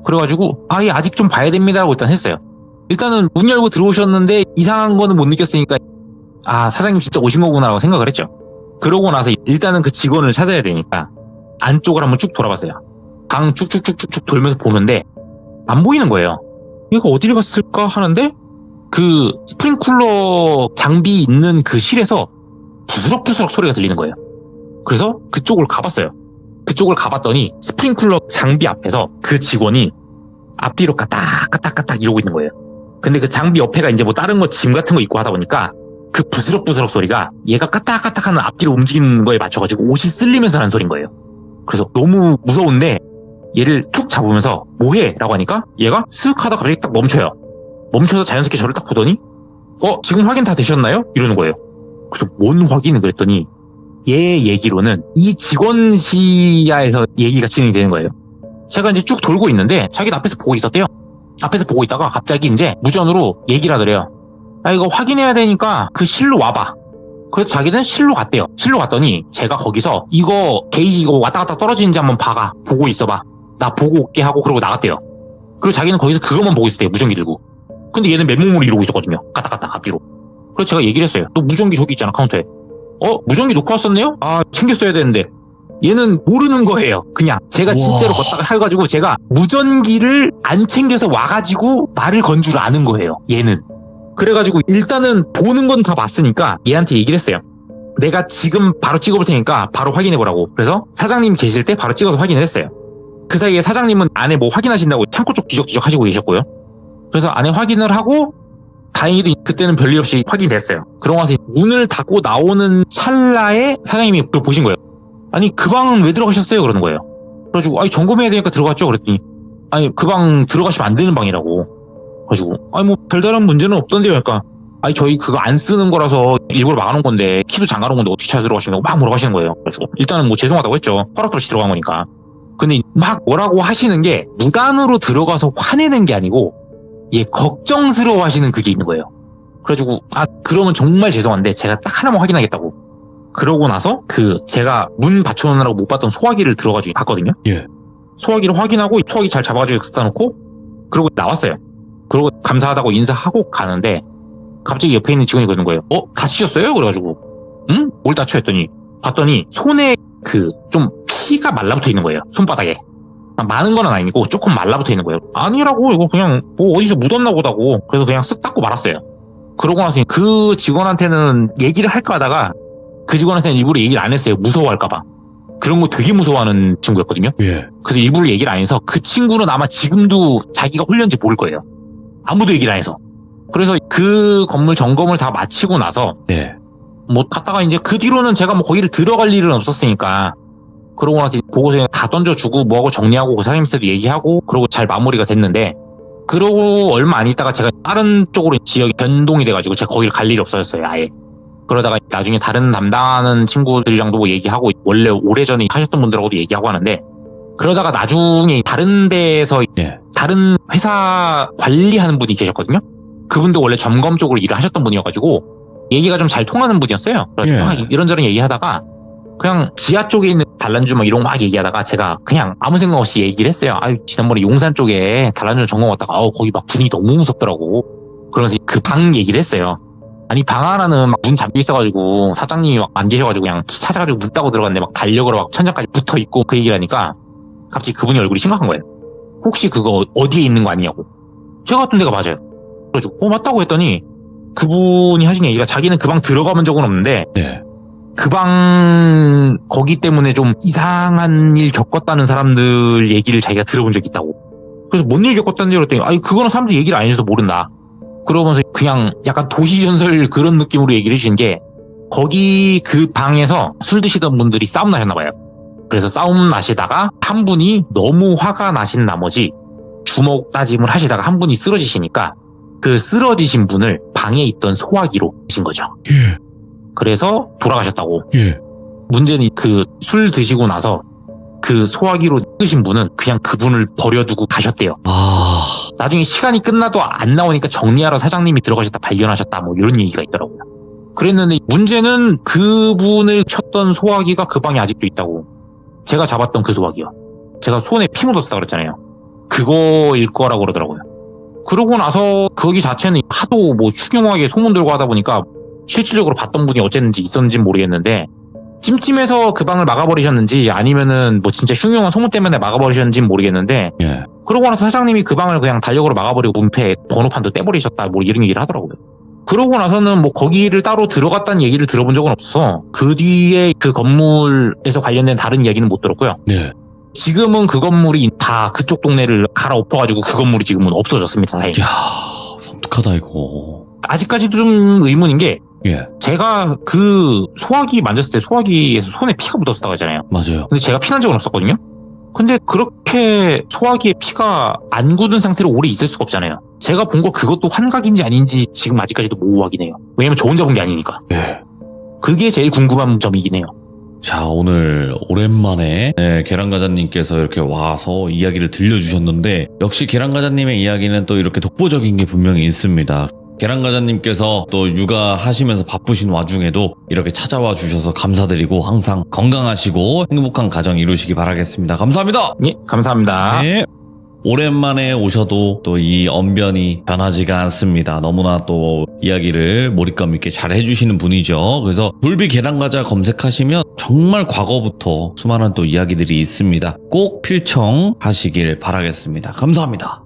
그래가지고 예, 아직 좀 봐야 됩니다 라고 일단 했어요. 일단은 문 열고 들어오셨는데 이상한 거는 못 느꼈으니까 사장님 진짜 오신 거구나 라고 생각을 했죠. 그러고 나서 일단은 그 직원을 찾아야 되니까 안쪽을 한번 쭉 돌아봤어요. 방 쭉쭉쭉쭉 돌면서 보는데 안 보이는 거예요. 얘가 어디를 갔을까 하는데 그 스프링쿨러 장비 있는 그 실에서 부스럭부스럭 소리가 들리는 거예요. 그래서 그쪽을 가봤어요. 그쪽을 가봤더니 스프링쿨러 장비 앞에서 그 직원이 앞뒤로 까딱까딱까딱 이러고 있는 거예요. 근데 그 장비 옆에가 이제 뭐 다른 거 짐 같은 거 있고 하다 보니까 그 부스럭부스럭 소리가 얘가 까딱까딱하는 앞뒤로 움직이는 거에 맞춰가지고 옷이 쓸리면서 하는 소리인 거예요. 그래서 너무 무서운데 얘를 툭 잡으면서 뭐해? 라고 하니까 얘가 쓱 하다 갑자기 딱 멈춰요. 멈춰서 자연스럽게 저를 딱 보더니 지금 확인 다 되셨나요? 이러는 거예요. 그래서 뭔 확인을 그랬더니 얘 얘기로는 이 직원 시야에서 얘기가 진행이 되는 거예요. 제가 이제 쭉 돌고 있는데 자기는 앞에서 보고 있었대요. 앞에서 보고 있다가 갑자기 이제 무전으로 얘기를 하더래요. 이거 확인해야 되니까 그 실로 와봐. 그래서 자기는 실로 갔대요. 실로 갔더니 제가 거기서 이거 게이지 이거 왔다 갔다 떨어지는지 한번 봐가. 보고 있어봐. 나 보고 올게 하고 그러고 나갔대요. 그리고 자기는 거기서 그것만 보고 있었대요. 무전기 들고. 근데 얘는 맨몸으로 이러고 있었거든요. 까딱까딱 앞뒤로. 그래서 제가 얘기를 했어요. 너 무전기 저기 있잖아 카운터에. 무전기 놓고 왔었네요? 챙겼어야 되는데. 얘는 모르는 거예요. 그냥 제가 진짜로 걷다가 해가지고 제가 무전기를 안 챙겨서 와가지고 말을 건 줄 아는 거예요. 얘는. 그래가지고 일단은 보는 건 다 봤으니까 얘한테 얘기를 했어요. 내가 지금 바로 찍어볼 테니까 바로 확인해보라고. 그래서 사장님 계실 때 바로 찍어서 확인을 했어요. 그 사이에 사장님은 안에 뭐 확인하신다고 창고 쪽 뒤적뒤적 하시고 계셨고요. 그래서 안에 확인을 하고 다행히도 그때는 별일 없이 확인됐어요. 그러고 나서 문을 닫고 나오는 찰나에 사장님이 그걸 보신 거예요. 아니 그 방은 왜 들어가셨어요? 그러는 거예요. 그래가지고 점검해야 되니까 들어갔죠. 그랬더니 그 방 들어가시면 안 되는 방이라고. 그래가지고 뭐 별다른 문제는 없던데요. 그러니까 저희 그거 안 쓰는 거라서 일부러 막아놓은 건데 키도 잠가놓은 건데 어떻게 찾아 들어가시냐고 막 물어보시는 거예요. 그래가지고 일단은 뭐 죄송하다고 했죠. 허락도 없이 들어간 거니까. 근데 막 뭐라고 하시는 게 무단으로 들어가서 화내는 게 아니고 걱정스러워 하시는 그게 있는 거예요. 그래가지고 그러면 정말 죄송한데 제가 딱 하나만 확인하겠다고. 그러고 나서 제가 문 받쳐놓느라고 못 봤던 소화기를 들어가지고 봤거든요. 예. 소화기를 확인하고 소화기 잘 잡아가지고 갖다 놓고 그러고 나왔어요. 그러고 감사하다고 인사하고 가는데 갑자기 옆에 있는 직원이 그러는 거예요. 다치셨어요? 그래가지고 응? 뭘 다쳐 했더니 봤더니 손에 좀 피가 말라붙어 있는 거예요. 손바닥에. 많은 건 아니고 조금 말라붙어 있는 거예요. 아니라고, 이거 그냥 뭐 어디서 묻었나 보다고. 그래서 그냥 쓱 닦고 말았어요. 그러고 나서 그 직원한테는 얘기를 할까 하다가 그 직원한테는 일부러 얘기를 안 했어요. 무서워할까봐. 그런 거 되게 무서워하는 친구였거든요. 예. 그래서 일부러 얘기를 안 해서 그 친구는 아마 지금도 자기가 홀렸는지 모를 거예요. 아무도 얘기를 안 해서. 그래서 그 건물 점검을 다 마치고 나서 예. 뭐 갔다가 이제 그 뒤로는 제가 뭐 거기를 들어갈 일은 없었으니까 그러고 나서 보고서 다 던져주고 뭐하고 정리하고 그 사장님한테도 얘기하고 그러고 잘 마무리가 됐는데 그러고 얼마 안 있다가 제가 다른 쪽으로 지역이 변동이 돼가지고 제가 거기를 갈 일이 없어졌어요. 아예. 그러다가 나중에 다른 담당하는 친구들이랑도 뭐 얘기하고 원래 오래전에 하셨던 분들하고도 얘기하고 하는데 그러다가 나중에 다른 데에서 예. 다른 회사 관리하는 분이 계셨거든요. 그분도 원래 점검 쪽으로 일을 하셨던 분이어가지고 얘기가 좀 잘 통하는 분이었어요. 그래서 예. 막 이런저런 얘기하다가 그냥 지하 쪽에 있는 단란주 막 이런 거 막 얘기하다가 제가 그냥 아무 생각 없이 얘기를 했어요. 지난번에 용산 쪽에 단란주 점검 왔다가 거기 막 분위기 너무 무섭더라고. 그러면서 그 방 얘기를 했어요. 아니 방 하나는 막 문 잠겨 있어가지고 사장님이 막 안 계셔가지고 그냥 키 찾아가지고 문 따고 들어갔는데 막 달력으로 막 천장까지 붙어있고 그 얘기를 하니까 갑자기 그분이 얼굴이 심각한 거예요. 혹시 그거 어디에 있는 거 아니냐고. 제가 갔던 데가 맞아요. 그래가지고 맞다고 했더니 그분이 하신 얘기가 자기는 그 방 들어가본 적은 없는데 예. 그 방 거기 때문에 좀 이상한 일 겪었다는 사람들 얘기를 자기가 들어본 적이 있다고. 그래서 뭔 일 겪었다는 일 했더니 그거는 사람들이 얘기를 안 해줘서 모른다. 그러면서 그냥 약간 도시전설 그런 느낌으로 얘기를 해주신 게 거기 그 방에서 술 드시던 분들이 싸움 나셨나 봐요. 그래서 싸움 나시다가 한 분이 너무 화가 나신 나머지 주먹 다짐을 하시다가 한 분이 쓰러지시니까 그 쓰러지신 분을 방에 있던 소화기로 드신 거죠. 예. 그래서 돌아가셨다고. 예. 문제는 그 술 드시고 나서 그 소화기로 드신 분은 그냥 그분을 버려두고 가셨대요. 나중에 시간이 끝나도 안 나오니까 정리하러 사장님이 들어가셨다 발견하셨다 뭐 이런 얘기가 있더라고요. 그랬는데 문제는 그분을 쳤던 소화기가 그 방에 아직도 있다고. 제가 잡았던 그 소화기요. 제가 손에 피 묻었다 그랬잖아요. 그거일 거라고 그러더라고요. 그러고 나서 거기 자체는 하도 뭐 흉흉하게 소문 들고 하다 보니까 실질적으로 봤던 분이 어쨌는지 있었는지는 모르겠는데 찜찜해서 그 방을 막아버리셨는지 아니면은 뭐 진짜 흉흉한 소문 때문에 막아버리셨는지는 모르겠는데 예. 그러고 나서 사장님이 그 방을 그냥 달력으로 막아버리고 문패 번호판도 떼버리셨다 뭐 이런 얘기를 하더라고요. 그러고 나서는 뭐 거기를 따로 들어갔다는 얘기를 들어본 적은 없어서 그 뒤에 그 건물에서 관련된 다른 이야기는 못 들었고요. 네. 지금은 그 건물이 다 그쪽 동네를 갈아엎어가지고 그 건물이 지금은 없어졌습니다. 다행히. 야, 섬뜩하다 이거. 아직까지도 좀 의문인 게 예. 제가 그 소화기 만졌을 때 소화기에서 손에 피가 묻었었다고 하잖아요. 맞아요. 근데 제가 피난 적은 없었거든요. 근데 그렇게 소화기에 피가 안 굳은 상태로 오래 있을 수가 없잖아요. 제가 본 거 그것도 환각인지 아닌지 지금 아직까지도 모호하긴 해요. 왜냐면 저 혼자 본 게 아니니까. 예. 그게 제일 궁금한 점이긴 해요. 자, 오늘 오랜만에 계란과자님께서 이렇게 와서 이야기를 들려주셨는데 역시 계란과자님의 이야기는 또 이렇게 독보적인 게 분명히 있습니다. 계란과자님께서 또 육아하시면서 바쁘신 와중에도 이렇게 찾아와 주셔서 감사드리고 항상 건강하시고 행복한 가정 이루시기 바라겠습니다. 감사합니다. 예, 감사합니다. 네. 오랜만에 오셔도 또 이 언변이 변하지가 않습니다. 너무나 또 이야기를 몰입감 있게 잘 해주시는 분이죠. 그래서 돌비 계란과자 검색하시면 정말 과거부터 수많은 또 이야기들이 있습니다. 꼭 필청하시길 바라겠습니다. 감사합니다.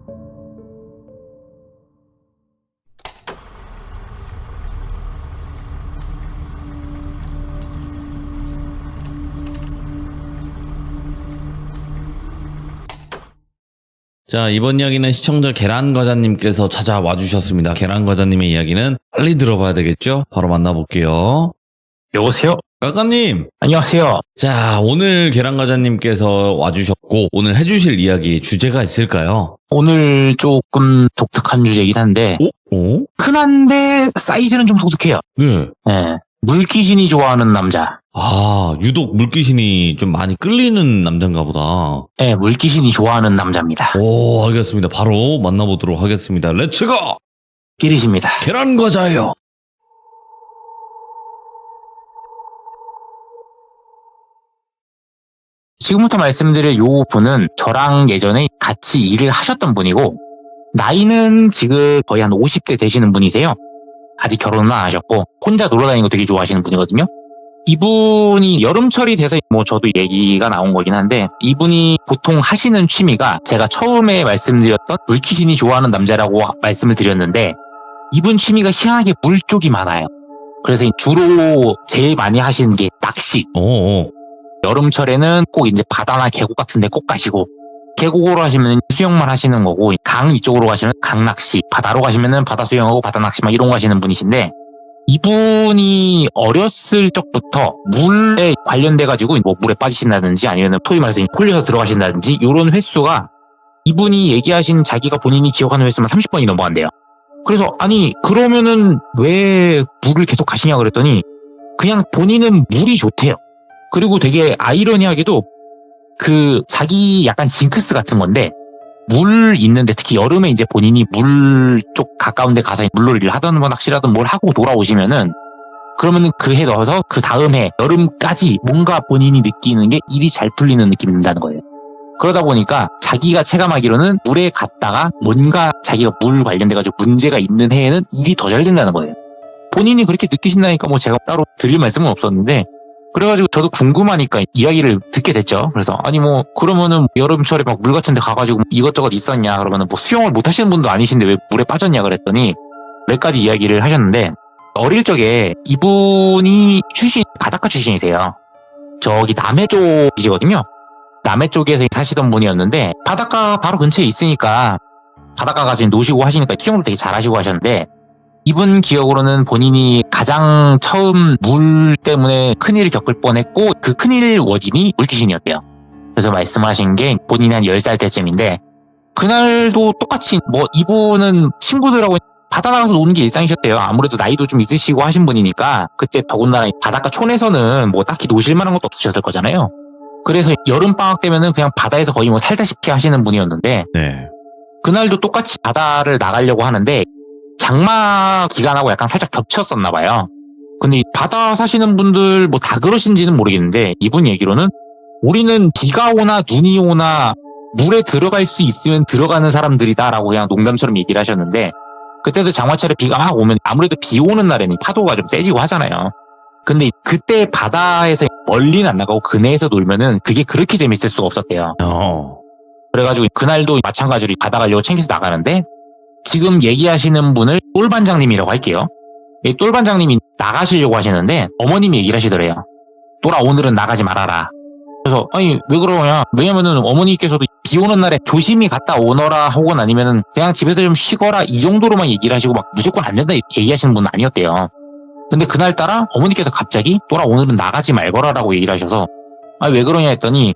자, 이번 이야기는 시청자 계란과자님께서 찾아와 주셨습니다. 계란과자님의 이야기는 빨리 들어봐야 되겠죠? 바로 만나볼게요. 여보세요? 까까님! 안녕하세요. 자, 오늘 계란과자님께서 와주셨고 오늘 해주실 이야기 주제가 있을까요? 오늘 조금 독특한 주제이긴 한데 오? 흔한데 사이즈는 좀 독특해요. 네. 네. 물귀신이 좋아하는 남자. 아, 유독 물귀신이 좀 많이 끌리는 남잔가 보다. 네, 물귀신이 좋아하는 남자입니다. 오, 알겠습니다. 바로 만나보도록 하겠습니다. 렛츠고! 끼리십니다. 계란과자요. 지금부터 말씀드릴 요 분은 저랑 예전에 같이 일을 하셨던 분이고 나이는 지금 거의 한 50대 되시는 분이세요. 아직 결혼은 안 하셨고 혼자 놀러 다니는 거 되게 좋아하시는 분이거든요. 이분이 여름철이 돼서 뭐 저도 얘기가 나온 거긴 한데, 이분이 보통 하시는 취미가 제가 처음에 말씀드렸던 물귀신이 좋아하는 남자라고 말씀을 드렸는데, 이분 취미가 희한하게 물 쪽이 많아요. 그래서 주로 제일 많이 하시는 게 낚시. 오. 여름철에는 꼭 이제 바다나 계곡 같은 데 꼭 가시고, 계곡으로 하시면 수영만 하시는 거고, 강 이쪽으로 가시면 강 낚시, 바다로 가시면은 바다 수영하고 바다 낚시 막 이런 거 하시는 분이신데, 이분이 어렸을 적부터 물에 관련돼가지고 뭐 물에 빠지신다든지 아니면 소위 말해서 홀려서 들어가신다든지 이런 횟수가, 이분이 얘기하신 자기가 본인이 기억하는 횟수만 30번이 넘어간대요. 그래서 아니 그러면은 왜 물을 계속 가시냐 그랬더니 그냥 본인은 물이 좋대요. 그리고 되게 아이러니하게도 그 자기 약간 징크스 같은 건데, 물 있는데 특히 여름에 이제 본인이 물 쪽 가까운 데 가서 물놀이를 하든 뭐 낚시라든 뭘 하고 돌아오시면은, 그러면은 그 해 넣어서 그 다음 해 여름까지 뭔가 본인이 느끼는 게 일이 잘 풀리는 느낌이 든다는 거예요. 그러다 보니까 자기가 체감하기로는 물에 갔다가 뭔가 자기가 물 관련돼가지고 문제가 있는 해에는 일이 더 잘 된다는 거예요. 본인이 그렇게 느끼신다니까 뭐 제가 따로 드릴 말씀은 없었는데, 그래가지고 저도 궁금하니까 이야기를 듣게 됐죠. 그래서 아니 뭐 그러면은 여름철에 막 물 같은 데 가가지고 이것저것 있었냐, 그러면은 뭐 수영을 못 하시는 분도 아니신데 왜 물에 빠졌냐 그랬더니 몇 가지 이야기를 하셨는데, 어릴 적에 이분이 바닷가 출신이세요. 저기 남해 쪽이시거든요. 남해 쪽에서 사시던 분이었는데, 바닷가 바로 근처에 있으니까 바닷가 가서 노시고 하시니까 수영을 되게 잘하시고 하셨는데, 이분 기억으로는 본인이 가장 처음 물 때문에 큰일을 겪을 뻔했고, 그 큰일 원인이 물귀신이었대요. 그래서 말씀하신 게 본인이 한 10살 때쯤인데, 그날도 똑같이 뭐 이분은 친구들하고 바다 나가서 노는 게 일상이셨대요. 아무래도 나이도 좀 있으시고 하신 분이니까 그때 더군다나 바닷가 촌에서는 뭐 딱히 노실 만한 것도 없으셨을 거잖아요. 그래서 여름방학 되면은 그냥 바다에서 거의 뭐 살다시피 하시는 분이었는데, 네. 그날도 똑같이 바다를 나가려고 하는데 장마 기간하고 약간 살짝 겹쳤었나 봐요. 근데 바다 사시는 분들 뭐 다 그러신지는 모르겠는데, 이분 얘기로는 우리는 비가 오나 눈이 오나 물에 들어갈 수 있으면 들어가는 사람들이다라고 그냥 농담처럼 얘기를 하셨는데, 그때도 장마철에 비가 막 오면 아무래도 비 오는 날에는 파도가 좀 세지고 하잖아요. 근데 그때 바다에서 멀리는 안 나가고 그네에서 놀면은 그게 그렇게 재밌을 수가 없었대요. 그래가지고 그날도 마찬가지로 바다 가려고 챙겨서 나가는데, 지금 얘기하시는 분을 똘반장님이라고 할게요. 이 똘반장님이 나가시려고 하시는데 어머님이 얘기를 하시더래요. 똘아 오늘은 나가지 말아라. 그래서 아니 왜 그러냐, 왜냐면은 어머니께서도 비 오는 날에 조심히 갔다 오너라 혹은 아니면은 그냥 집에서 좀 쉬거라 이 정도로만 얘기를 하시고 막 무조건 안 된다 얘기하시는 분은 아니었대요. 근데 그날따라 어머니께서 갑자기 똘아 오늘은 나가지 말거라라고 얘기를 하셔서, 아 왜 그러냐 했더니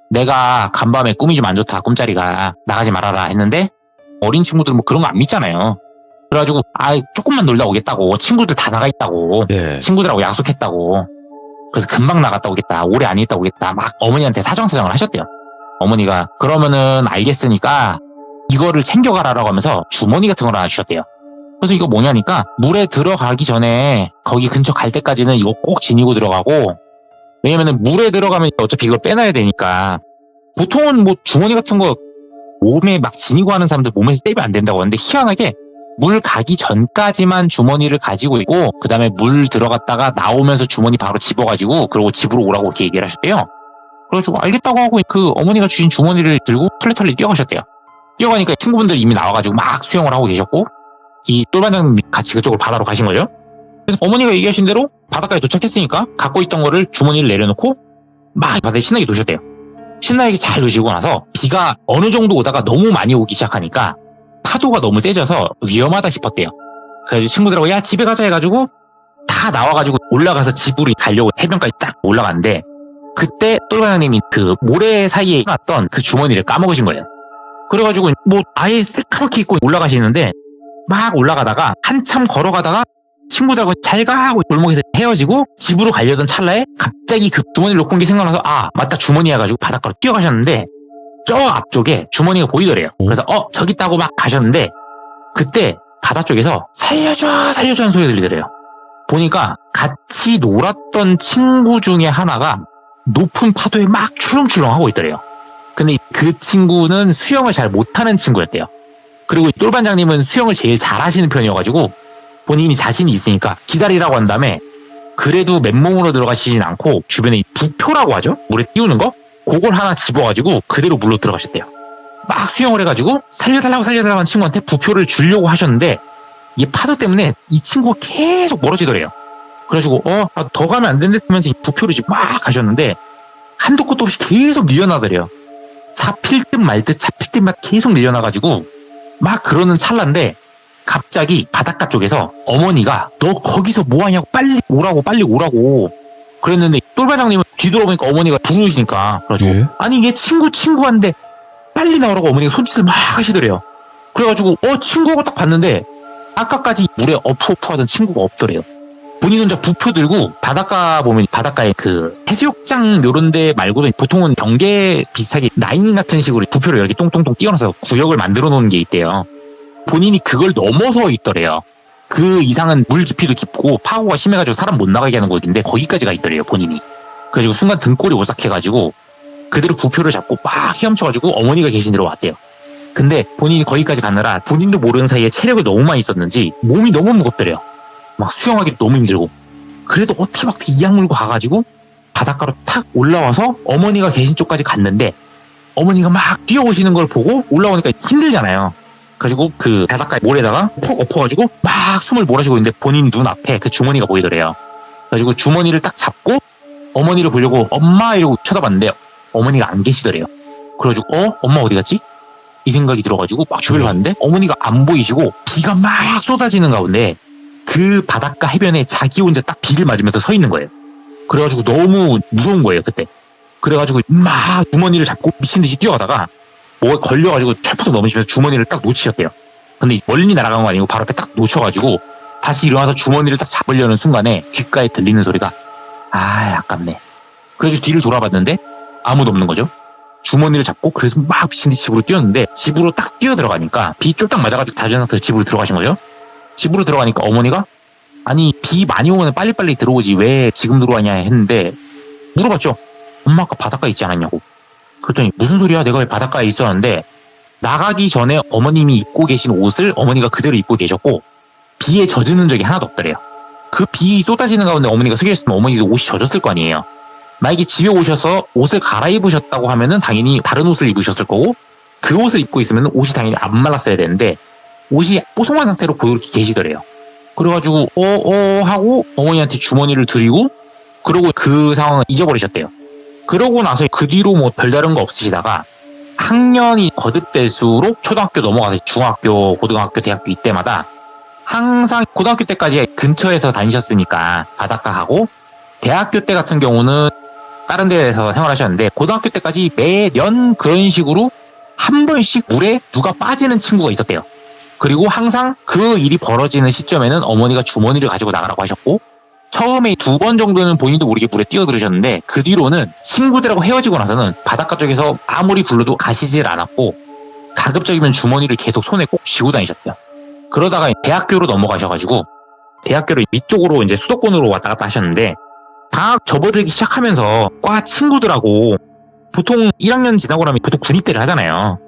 내가 간밤에 꿈이 좀 안 좋다, 꿈자리가, 나가지 말아라 했는데, 어린 친구들은 뭐 그런 거 안 믿잖아요. 그래가지고 조금만 놀다 오겠다고, 친구들 다 나가 있다고, 네. 친구들하고 약속했다고, 그래서 금방 나갔다 오겠다, 오래 안 있다 오겠다 막 어머니한테 사정사정을 하셨대요. 어머니가 그러면은 알겠으니까 이거를 챙겨가라라고 하면서 주머니 같은 걸 하나 주셨대요. 그래서 이거 뭐냐니까, 물에 들어가기 전에 거기 근처 갈 때까지는 이거 꼭 지니고 들어가고, 왜냐면은 물에 들어가면 어차피 이걸 빼놔야 되니까, 보통은 뭐 주머니 같은 거 몸에 막 지니고 하는 사람들 몸에서 떼면 안 된다고 하는데, 희한하게 물 가기 전까지만 주머니를 가지고 있고, 그 다음에 물 들어갔다가 나오면서 주머니 바로 집어가지고 그러고 집으로 오라고 이렇게 얘기를 하셨대요. 그래서 알겠다고 하고 그 어머니가 주신 주머니를 들고 털레털레 뛰어가셨대요. 뛰어가니까 친구분들이 이미 나와가지고 막 수영을 하고 계셨고, 이 똘반장님이 같이 그쪽으로 바다로 가신 거죠. 그래서 어머니가 얘기하신 대로 바닷가에 도착했으니까 갖고 있던 거를 주머니를 내려놓고 막 바다에 신나게 노셨대요. 신나게 잘 노시고 나서 비가 어느 정도 오다가 너무 많이 오기 시작하니까 파도가 너무 세져서 위험하다 싶었대요. 그래가지고 친구들하고 야 집에 가자 해가지고 다 나와가지고 올라가서 집으로 가려고 해변까지 딱 올라갔는데, 그때 똘반장님이 그 모래 사이에 놨던 그 주머니를 까먹으신 거예요. 그래가지고 뭐 아예 새카맣게 입고 올라가시는데, 막 올라가다가 한참 걸어가다가 친구들하고 잘 가 하고 골목에서 헤어지고 집으로 가려던 찰나에 갑자기 그 주머니를 놓고 온 게 생각나서, 아 맞다 주머니 해가지고 바닷가로 뛰어가셨는데, 저 앞쪽에 주머니가 보이더래요. 그래서 저기 있다고 막 가셨는데, 그때 바다 쪽에서 살려줘 살려줘 하는 소리가 들리더래요. 보니까 같이 놀았던 친구 중에 하나가 높은 파도에 막 출렁출렁 하고 있더래요. 근데 그 친구는 수영을 잘 못하는 친구였대요. 그리고 똘반장님은 수영을 제일 잘하시는 편이어가지고 본인이 자신이 있으니까 기다리라고 한 다음에 그래도 맨몸으로 들어가시진 않고 주변에 부표라고 하죠? 물에 띄우는 거? 그걸 하나 집어가지고 그대로 물로 들어가셨대요. 막 수영을 해가지고 살려달라고 하는 친구한테 부표를 주려고 하셨는데 이 파도 때문에 이 친구가 계속 멀어지더래요. 그래가지고 더 가면 안 된다 하면서 이 부표를 지금 막 가셨는데 한도 끝도 없이 계속 밀려나더래요. 잡힐 듯 말 듯 계속 밀려나가지고 막 그러는 찰나인데 갑자기 바닷가 쪽에서 어머니가 너 거기서 뭐하냐고 빨리 오라고 그랬는데 똘반장님은 뒤돌아보니까 어머니가 부르시니까 그래가지고 예? 아니 이게 친구한테 빨리 나오라고 어머니가 손짓을 막 하시더래요. 그래가지고 친구하고 딱 봤는데 아까까지 물에 어프어프하던 친구가 없더래요. 본인 혼자 부표 들고 바닷가 보면 바닷가에 그 해수욕장 요런 데 말고도 보통은 경계 비슷하게 라인 같은 식으로 부표를 이렇게 똥똥똥 띄워놔서 구역을 만들어 놓은 게 있대요. 본인이 그걸 넘어서 있더래요. 그 이상은 물 깊이도 깊고 파고가 심해가지고 사람 못 나가게 하는 곳인데 거기까지 가 있더래요 본인이. 그래가지고 순간 등골이 오싹해가지고 그대로 부표를 잡고 막 헤엄쳐가지고 어머니가 계신 데로 왔대요. 근데 본인이 거기까지 가느라 본인도 모르는 사이에 체력을 너무 많이 썼는지 몸이 너무 무겁더래요. 막 수영하기도 너무 힘들고. 그래도 어떻게 이악 물고 가가지고 바닷가로 탁 올라와서 어머니가 계신 쪽까지 갔는데 어머니가 막 뛰어오시는 걸 보고 올라오니까 힘들잖아요. 그래가지고 그 바닷가 모래다가 푹 엎어가지고 막 숨을 몰아쉬고 있는데 본인 눈앞에 그 주머니가 보이더래요. 그래가지고 주머니를 딱 잡고 어머니를 보려고 엄마 이러고 쳐다봤는데 어머니가 안 계시더래요. 그래가지고 엄마 어디 갔지? 이 생각이 들어가지고 막 주변을 봤는데 어머니가 안 보이시고 비가 막 쏟아지는 가운데 그 바닷가 해변에 자기 혼자 딱 비를 맞으면서 서 있는 거예요. 그래가지고 너무 무서운 거예요 그때. 그래가지고 막 주머니를 잡고 미친듯이 뛰어가다가 뭐가 걸려가지고 철푸덕 넘으시면서 주머니를 딱 놓치셨대요. 근데 멀리 날아간 거 아니고 바로 앞에 딱 놓쳐가지고 다시 일어나서 주머니를 딱 잡으려는 순간에 귓가에 들리는 소리가 아깝네. 그래서 뒤를 돌아봤는데 아무도 없는 거죠. 주머니를 잡고 그래서 막 미친듯이 집으로 뛰었는데 집으로 딱 뛰어 들어가니까 비 쫄딱 맞아가지고 다른 상태에서 집으로 들어가신 거죠. 집으로 들어가니까 어머니가 아니 비 많이 오면 빨리빨리 들어오지 왜 지금 들어왔냐 했는데 물어봤죠. 엄마 아까 바닷가에 있지 않았냐고. 그랬더니 무슨 소리야 내가 왜 바닷가에 있었는데 나가기 전에 어머님이 입고 계신 옷을 어머니가 그대로 입고 계셨고 비에 젖은 적이 하나도 없더래요. 그 비 쏟아지는 가운데 어머니가 서 계셨으면 어머니도 옷이 젖었을 거 아니에요. 만약에 집에 오셔서 옷을 갈아입으셨다고 하면은 당연히 다른 옷을 입으셨을 거고 그 옷을 입고 있으면 옷이 당연히 안 말랐어야 되는데 옷이 뽀송한 상태로 그렇게 계시더래요. 그래가지고 하고 어머니한테 주머니를 드리고 그러고 그 상황을 잊어버리셨대요. 그러고 나서 그 뒤로 뭐 별다른 거 없으시다가 학년이 거듭될수록 초등학교 넘어가서 중학교, 고등학교, 대학교 이때마다 항상 고등학교 때까지 근처에서 다니셨으니까 바닷가 가고 대학교 때 같은 경우는 다른 데에서 생활하셨는데 고등학교 때까지 매년 그런 식으로 한 번씩 물에 누가 빠지는 친구가 있었대요. 그리고 항상 그 일이 벌어지는 시점에는 어머니가 주머니를 가지고 나가라고 하셨고 처음에 2번 정도는 본인도 모르게 물에 뛰어들으셨는데 그 뒤로는 친구들하고 헤어지고 나서는 바닷가 쪽에서 아무리 불러도 가시질 않았고 가급적이면 주머니를 계속 손에 꼭 쥐고 다니셨대요. 그러다가 대학교로 넘어가셔가지고 대학교를 위쪽으로 이제 수도권으로 왔다 갔다 하셨는데 방학 접어들기 시작하면서 과 친구들하고 보통 1학년 지나고 나면 보통 군입대를 하잖아요.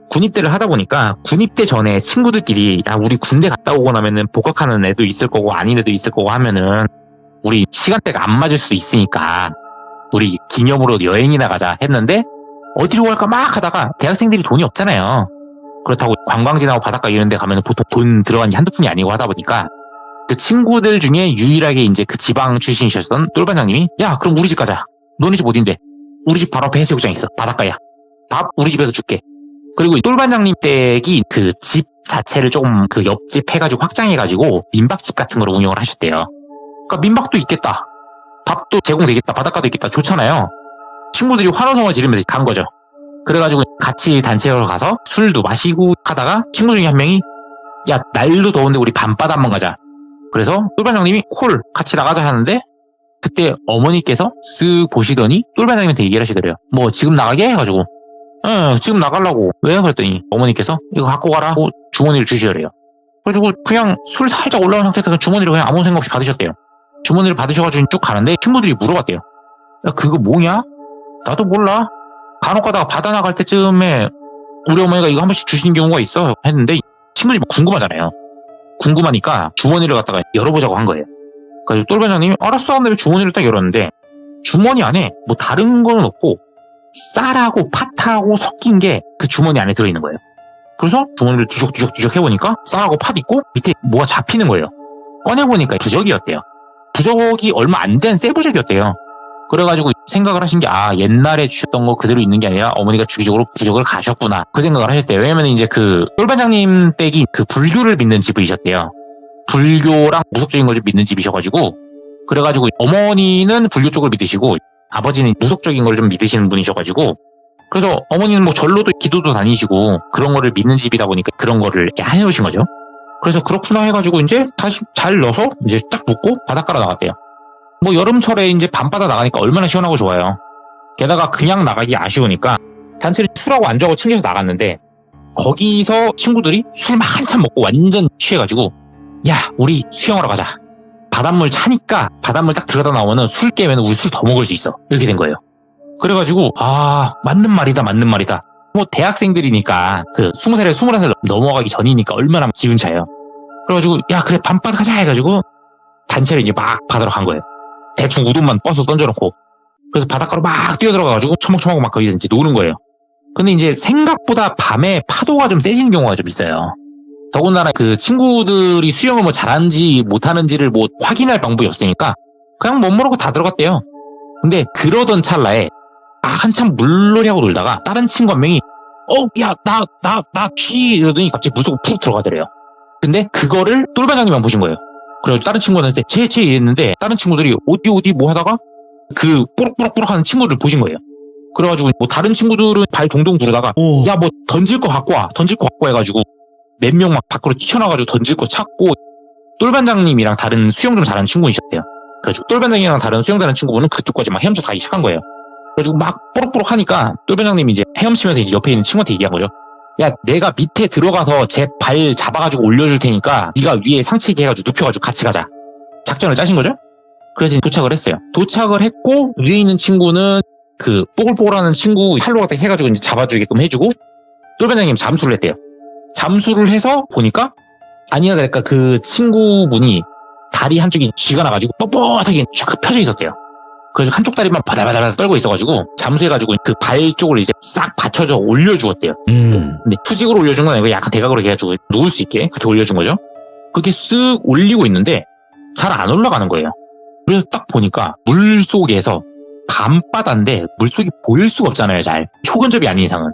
군입대를 하다 보니까 군입대 전에 친구들끼리 야 우리 군대 갔다 오고 나면은 복학하는 애도 있을 거고 아닌 애도 있을 거고 하면은 우리 시간대가 안 맞을 수도 있으니까 우리 기념으로 여행이나 가자 했는데 어디로 갈까 막 하다가 대학생들이 돈이 없잖아요. 그렇다고 관광지나 바닷가 이런 데 가면 보통 돈 들어간 게 한두 푼이 아니고 하다 보니까 그 친구들 중에 유일하게 이제 그 지방 출신이셨던 똘반장님이 야 그럼 우리 집 가자. 너네 집 어딘데? 우리 집 바로 앞에 해수욕장 있어. 바닷가야. 밥 우리 집에서 줄게. 그리고 똘반장님 댁이 그 집 자체를 조금 그 옆집 해가지고 확장해가지고 민박집 같은 걸 운영을 하셨대요. 그러니까 민박도 있겠다. 밥도 제공되겠다. 바닷가도 있겠다. 좋잖아요. 친구들이 환호성을 지르면서 간 거죠. 그래가지고 같이 단체로 가서 술도 마시고 하다가 친구 중에 한 명이 야 날도 더운데 우리 밤바다 한번 가자. 그래서 똘반장님이 콜 같이 나가자 하는데 그때 어머니께서 쓱 보시더니 똘반장님한테 얘기를 하시더래요. 뭐 지금 나가게 해가지고 지금 나가려고. 왜? 그랬더니 어머니께서 이거 갖고 가라 하고 주머니를 주시더래요. 그래가지고 그냥 술 살짝 올라온 상태에서 주머니를 그냥 아무 생각 없이 받으셨대요. 주머니를 받으셔가지고 쭉 가는데 친구들이 물어봤대요. 야 그거 뭐냐? 나도 몰라. 간혹 가다가 바다 나갈 때쯤에 우리 어머니가 이거 한 번씩 주시는 경우가 있어 했는데 친구들이 막 궁금하잖아요. 궁금하니까 주머니를 갖다가 열어보자고 한 거예요. 그래서 똘반장님이 알았어 하는데 주머니를 딱 열었는데 주머니 안에 뭐 다른 거는 없고 쌀하고 팥하고 섞인 게 그 주머니 안에 들어있는 거예요. 그래서 주머니를 뒤적뒤적 해보니까 쌀하고 팥 있고 밑에 뭐가 잡히는 거예요. 꺼내보니까 부적이었대요. 부적이 얼마 안 된 새 부적이었대요. 그래가지고 생각을 하신 게 옛날에 주셨던 거 그대로 있는 게 아니라 어머니가 주기적으로 부적을 가셨구나 그 생각을 하셨대요. 왜냐면 이제 그 똘반장님 댁이 그 불교를 믿는 집이셨대요. 불교랑 무속적인 걸 좀 믿는 집이셔가지고 그래가지고 어머니는 불교 쪽을 믿으시고 아버지는 무속적인 걸 좀 믿으시는 분이셔가지고 그래서 어머니는 뭐 절로도 기도도 다니시고 그런 거를 믿는 집이다 보니까 그런 거를 해놓으신 거죠. 그래서 그렇구나 해가지고 이제 다시 잘 넣어서 이제 딱 묶고 바닷가로 나갔대요. 뭐 여름철에 이제 밤바다 나가니까 얼마나 시원하고 좋아요. 게다가 그냥 나가기 아쉬우니까 단체로 술하고 안주하고 챙겨서 나갔는데 거기서 친구들이 술 한참 먹고 완전 취해가지고 야 우리 수영하러 가자. 바닷물 차니까 바닷물 딱 들어가다 나오면 술 깨면 우리 술 더 먹을 수 있어. 이렇게 된 거예요. 그래가지고 맞는 말이다. 뭐 대학생들이니까 그 20살에 21살 넘어가기 전이니까 얼마나 기분 차요. 그래가지고 야 그래 밤바다 가자 해가지고 단체로 이제 막 바다로 간 거예요. 대충 우돈만 버스 던져놓고 그래서 바닷가로 막 뛰어들어가가지고 처먹처먹 막 거기서 이제 노는 거예요. 근데 이제 생각보다 밤에 파도가 좀 세지는 경우가 좀 있어요. 더군다나 그 친구들이 수영을 뭐 잘하는지 못하는지를 뭐 확인할 방법이 없으니까 그냥 못 모르고 다 들어갔대요. 근데 그러던 찰나에 한참 물놀이하고 놀다가 다른 친구 한 명이 야 나 취 이러더니 갑자기 물속으로 푹 들어가더래요. 근데 그거를 똘반장님만 보신 거예요. 그래서 다른 친구한테 쟤 이랬는데 다른 친구들이 어디 뭐 하다가 그 뽀록뽀록 하는 친구를 보신 거예요. 그래가지고 뭐 다른 친구들은 발 동동 구르다가 야 뭐 던질 거 갖고 와 해가지고 몇 명 막 밖으로 뛰쳐나가지고 던질 거 찾고 똘반장님이랑 다른 수영 좀 잘하는 친구이셨대요. 그래가지고 똘반장님이랑 다른 수영 잘하는 친구분은 그쪽까지 막 헤엄쳐 가기 시작한 거예요. 그래가지고 막 뽀록뽀록 하니까 똘반장님이 이제 헤엄치면서 이제 옆에 있는 친구한테 얘기한 거죠. 야 내가 밑에 들어가서 제 발 잡아가지고 올려줄 테니까 네가 위에 상체기 해가지고 눕혀가지고 같이 가자. 작전을 짜신 거죠. 그래서 도착을 했어요. 도착을 했고 위에 있는 친구는 그 뽀글뽀글하는 친구 팔로 갖다 해가지고 이제 잡아주게끔 해주고 똘반장님 잠수를 했대요. 잠수를 해서 보니까 아니나 다를까 그 친구분이 다리 한쪽이 쥐가 나가지고 뻣뻣하게 쫙 펴져 있었대요. 그래서 한쪽 다리만 바달바달 떨고 있어가지고 잠수해가지고 그 발 쪽을 이제 싹 받쳐서 올려주었대요. 근데 수직으로 올려준 건 아니고 약간 대각으로 해가지고 누울 수 있게 그렇게 올려준 거죠. 그렇게 쓱 올리고 있는데 잘 안 올라가는 거예요. 그래서 딱 보니까 물속에서 밤바다인데 물속이 보일 수가 없잖아요. 잘 초근접이 아닌 이상은.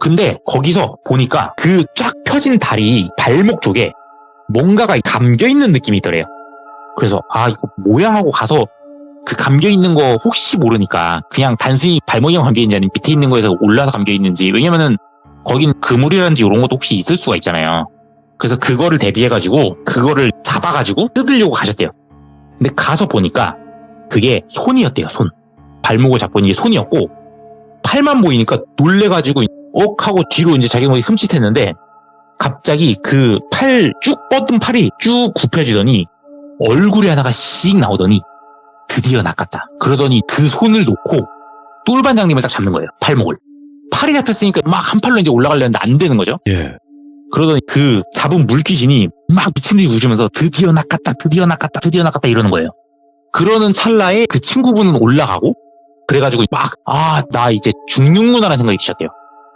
근데 거기서 보니까 그 쫙 펴진 다리 발목 쪽에 뭔가가 감겨있는 느낌이 있더래요. 그래서 이거 뭐야 하고 가서 그 감겨있는 거 혹시 모르니까 그냥 단순히 발목에만 감겨있는지 아니면 밑에 있는 거에서 올라서 감겨있는지 왜냐면은 거기는 그물이라든지 이런 것도 혹시 있을 수가 있잖아요. 그래서 그거를 대비해가지고 그거를 잡아가지고 뜯으려고 가셨대요. 근데 가서 보니까 그게 손이었대요. 손. 발목을 잡고 있는 게 손이었고 팔만 보이니까 놀래가지고 하고 뒤로 이제 자기 몸이 흠칫했는데 갑자기 그 팔 쭉 뻗은 팔이 쭉 굽혀지더니 얼굴이 하나가 씩 나오더니 드디어 낚았다. 그러더니 그 손을 놓고 똘반장님을 딱 잡는 거예요. 팔목을. 팔이 잡혔으니까 막 한 팔로 이제 올라가려는데 안 되는 거죠. 예. 그러더니 그 잡은 물귀신이 막 미친 듯이 웃으면서 드디어 낚았다 이러는 거예요. 그러는 찰나에 그 친구분은 올라가고 그래가지고 막 나 이제 죽는구나라는 생각이 시작해요.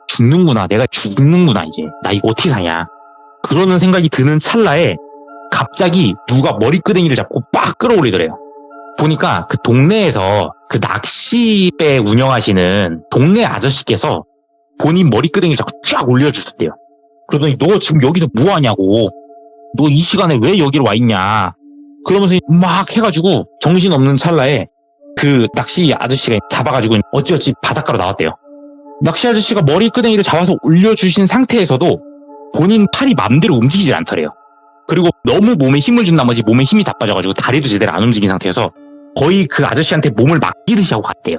죽는구나. 내가 죽는구나 이제. 나 이거 어떻게 사냐. 그러는 생각이 드는 찰나에 갑자기 누가 머리끄댕이를 잡고 빡 끌어올리더래요. 보니까 그 동네에서 그 낚시배 운영하시는 동네 아저씨께서 본인 머리끄댕이를 자꾸 쫙 올려주셨대요. 그러더니 너 지금 여기서 뭐 하냐고. 너 이 시간에 왜 여기로 와 있냐. 그러면서 막 해가지고 정신없는 찰나에 그 낚시 아저씨가 잡아가지고 어찌어찌 바닷가로 나왔대요. 낚시 아저씨가 머리끄댕이를 잡아서 올려주신 상태에서도 본인 팔이 맘대로 움직이질 않더래요. 그리고 너무 몸에 힘을 준 나머지 몸에 힘이 다 빠져가지고 다리도 제대로 안 움직인 상태여서 거의 그 아저씨한테 몸을 맡기듯이 하고 갔대요.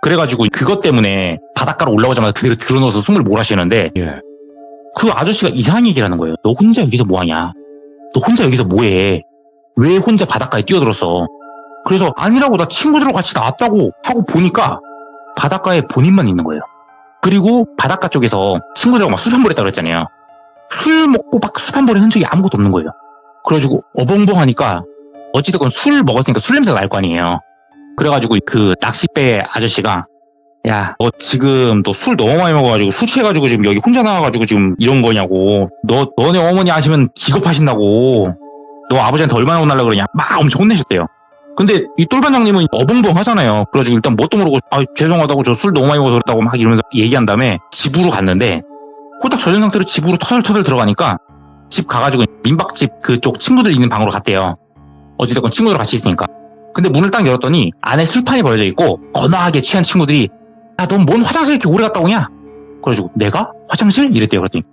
그래가지고 그것 때문에 바닷가로 올라오자마자 그대로 들어넣어서 숨을 몰아쉬는데 그 아저씨가 이상한 얘기를 하는 거예요. 너 혼자 여기서 뭐하냐. 너 혼자 여기서 뭐해. 왜 혼자 바닷가에 뛰어들었어. 그래서 아니라고 나 친구들하고 같이 나왔다고 하고 보니까 바닷가에 본인만 있는 거예요. 그리고 바닷가 쪽에서 친구들하고 막 술 한 번 했다고 그랬잖아요. 술 먹고 막 술 한 번의 흔적이 아무것도 없는 거예요. 그래가지고 어벙벙하니까 어찌됐건 술 먹었으니까 술 냄새가 날 거 아니에요. 그래가지고 그 낚싯배 아저씨가 야, 너 지금 너 술 너무 많이 먹어가지고 술 취해가지고 지금 여기 혼자 나와가지고 지금 이런 거냐고. 너네 어머니 아시면 기겁하신다고. 너 아버지한테 얼마나 혼날라 그러냐. 막 엄청 혼내셨대요. 근데 이 똘반장님은 어벙벙 하잖아요. 그래가지고 일단 뭣도 모르고 죄송하다고 저 술 너무 많이 먹어서 그랬다고 막 이러면서 얘기한 다음에 집으로 갔는데 홀딱 젖은 상태로 집으로 터덜터덜 들어가니까 집 가가지고 민박집 그쪽 친구들 있는 방으로 갔대요. 어찌됐건 친구들 같이 있으니까. 근데 문을 딱 열었더니 안에 술판이 버려져 있고 거나하게 취한 친구들이 야, 넌 뭔 화장실 이렇게 오래 갔다 오냐? 그래가지고 내가? 화장실? 이랬대요. 그랬더니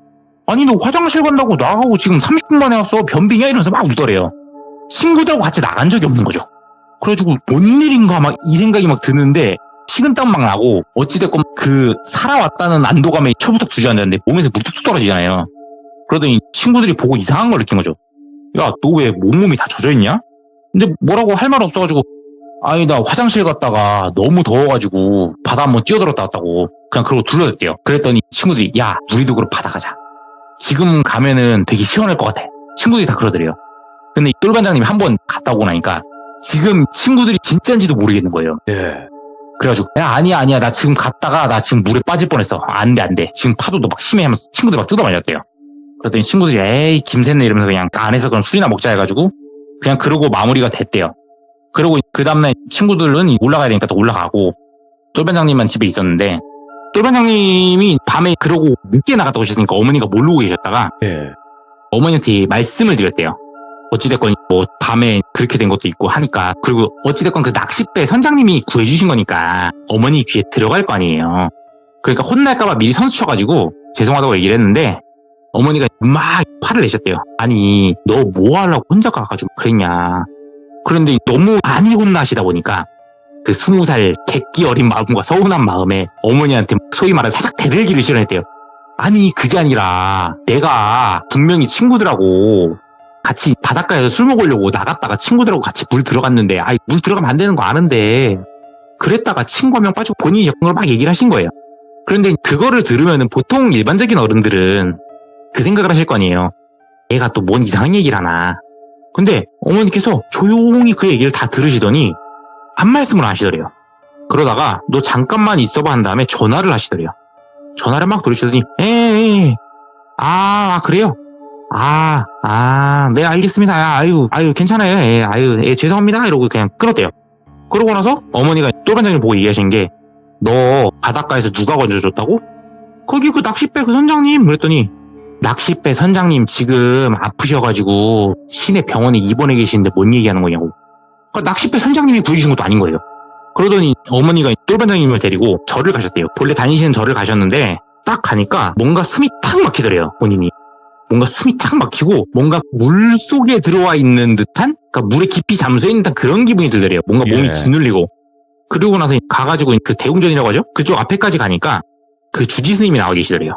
아니 너 화장실 간다고 나가고 지금 30분 만에 왔어. 변비냐? 이러면서 막 울더래요. 친구들하고 같이 나간 적이 없는 거죠. 그래가지고 뭔 일인가 막 이 생각이 막 드는데 식은땀 막 나고 어찌됐건 그 살아왔다는 안도감에 철부터 주저앉았는데 몸에서 물이 뚝뚝 떨어지잖아요. 그러더니 친구들이 보고 이상한 걸 느낀 거죠. 야, 너 왜 온몸이 다 젖어있냐? 근데 뭐라고 할 말 없어가지고 아니 나 화장실 갔다가 너무 더워가지고 바다 한번 뛰어들었다 왔다고 그냥 그러고 둘러댔대요. 그랬더니 친구들이 야 우리도 그럼 바다 가자. 지금 가면은 되게 시원할 것 같아. 친구들이 다 그러더래요. 근데 이 똘반장님이 한번 갔다 오고 나니까 지금 친구들이 진짜인지도 모르겠는 거예요. 예. 그래가지고 야 아니야 나 지금 갔다가 나 지금 물에 빠질 뻔했어. 안돼 지금 파도도 막 심해 하면서 친구들 막 뜯어말렸대요. 그랬더니 친구들이 에이 김샜네 이러면서 그냥 안에서 그럼 술이나 먹자 해가지고 그냥 그러고 마무리가 됐대요. 그리고 그 다음날 친구들은 올라가야 되니까 또 올라가고 똘반장님만 집에 있었는데 똘반장님이 밤에 그러고 늦게 나갔다 오셨으니까 어머니가 모르고 계셨다가 예. 어머니한테 말씀을 드렸대요. 어찌됐건 뭐 밤에 그렇게 된 것도 있고 하니까 그리고 어찌됐건 그 낚싯배 선장님이 구해주신 거니까 어머니 귀에 들어갈 거 아니에요. 그러니까 혼날까봐 미리 선수 쳐가지고 죄송하다고 얘기를 했는데 어머니가 막 화를 내셨대요. 아니 너 뭐 하려고 혼자 가가지고 그랬냐. 그런데 너무 많이 혼나시다 보니까 그 20살 객기 어린 마음과 서운한 마음에 어머니한테 소위 말해 살짝 대들기를 싫어했대요. 아니 그게 아니라 내가 분명히 친구들하고 같이 바닷가에서 술 먹으려고 나갔다가 친구들하고 같이 물 들어갔는데 물 들어가면 안 되는 거 아는데 그랬다가 친구 한 명 빠지고 본인이 겪은 걸 막 얘기를 하신 거예요. 그런데 그거를 들으면은 보통 일반적인 어른들은 그 생각을 하실 거 아니에요. 얘가 또 뭔 이상한 얘기를 하나. 근데 어머니께서 조용히 그 얘기를 다 들으시더니 한 말씀을 하시더래요. 그러다가 너 잠깐만 있어봐 한 다음에 전화를 하시더래요. 전화를 막 돌리시더니 그래요? 네 알겠습니다. 아유 괜찮아요. 죄송합니다. 이러고 그냥 끊었대요. 그러고 나서 어머니가 똘반장님 보고 얘기하신 게 너 바닷가에서 누가 건져줬다고? 거기 그 낚싯배 그 선장님. 그랬더니 낚싯배 선장님 지금 아프셔가지고 시내 병원에 입원해 계시는데 뭔 얘기하는 거냐고. 그러니까 낚싯배 선장님이 구해주신 것도 아닌 거예요. 그러더니 어머니가 똘반장님을 데리고 절을 가셨대요. 본래 다니시는 절을 가셨는데 딱 가니까 뭔가 숨이 탁 막히더래요. 본인이. 뭔가 숨이 탁 막히고 뭔가 물 속에 들어와 있는 듯한 그러니까 물에 깊이 잠수해 있는 듯한 그런 기분이 들더래요. 뭔가 몸이 짓눌리고. 그리고 나서 가가지고 그 대웅전이라고 하죠? 그쪽 앞에까지 가니까 그 주지 스님이 나와 계시더래요.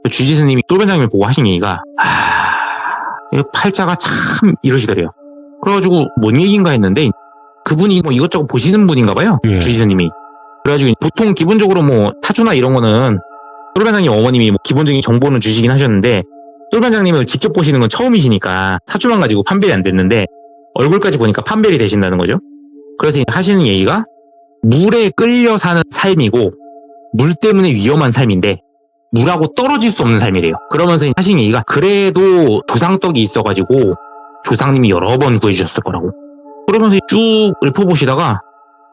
그 주지 스님이 똘반장님을 보고 하신 얘기가 팔자가 참 이러시더래요. 그래가지고 뭔 얘기인가 했는데 그분이 뭐 이것저것 보시는 분인가 봐요. 주지 스님이. 그래가지고 보통 기본적으로 뭐 타주나 이런 거는 똘반장님 어머님이 뭐 기본적인 정보는 주시긴 하셨는데 똘반장님을 직접 보시는 건 처음이시니까 타주만 가지고 판별이 안 됐는데 얼굴까지 보니까 판별이 되신다는 거죠. 그래서 하시는 얘기가 물에 끌려 사는 삶이고 물 때문에 위험한 삶인데 물하고 떨어질 수 없는 삶이래요. 그러면서 하신 얘기가 그래도 조상떡이 있어가지고 조상님이 여러 번 구해주셨을 거라고. 그러면서 쭉 읊어보시다가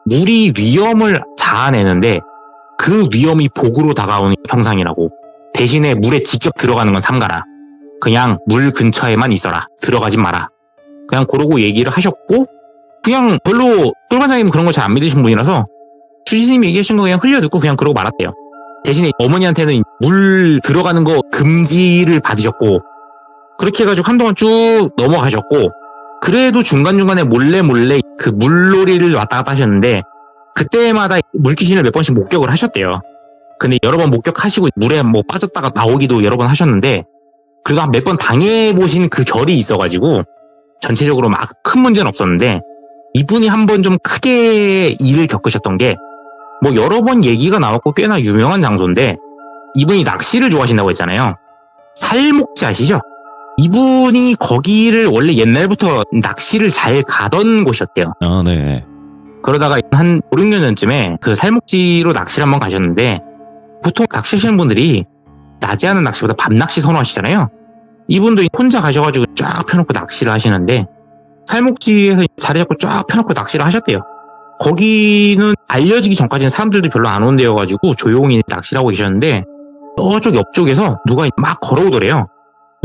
물이 위험을 자아내는데 그 위험이 복으로 다가오는 형상이라고. 대신에 물에 직접 들어가는 건 삼가라. 그냥 물 근처에만 있어라. 들어가지 마라. 그냥 그러고 얘기를 하셨고 그냥 별로 똘반장님은 그런 거 잘 안 믿으신 분이라서 주지스님이 얘기하신 거 그냥 흘려듣고 그냥 그러고 말았대요. 대신에 어머니한테는 물 들어가는 거 금지를 받으셨고 그렇게 해가지고 한동안 쭉 넘어가셨고 그래도 중간중간에 몰래 그 물놀이를 왔다 갔다 하셨는데 그때마다 물귀신을 몇 번씩 목격을 하셨대요. 근데 여러 번 목격하시고 물에 뭐 빠졌다가 나오기도 여러 번 하셨는데 그래도 한 몇 번 당해보신 그 결이 있어가지고 전체적으로 막 큰 문제는 없었는데 이분이 한 번 좀 크게 일을 겪으셨던 게 뭐 여러 번 얘기가 나왔고 꽤나 유명한 장소인데 이분이 낚시를 좋아하신다고 했잖아요. 살목지 아시죠? 이분이 거기를 원래 옛날부터 낚시를 잘 가던 곳이었대요. 아, 네. 그러다가 한 5, 6년 전쯤에 그 살목지로 낚시를 한번 가셨는데, 보통 낚시하시는 분들이 낮에 하는 낚시보다 밤 낚시 선호하시잖아요. 이분도 혼자 가셔가지고 쫙 펴놓고 낚시를 하시는데, 살목지에서 자리 잡고 쫙 펴놓고 낚시를 하셨대요. 거기는 알려지기 전까지는 사람들도 별로 안 온 데여가지고 조용히 낚시를 하고 계셨는데, 저쪽 옆쪽에서 누가 막 걸어오더래요.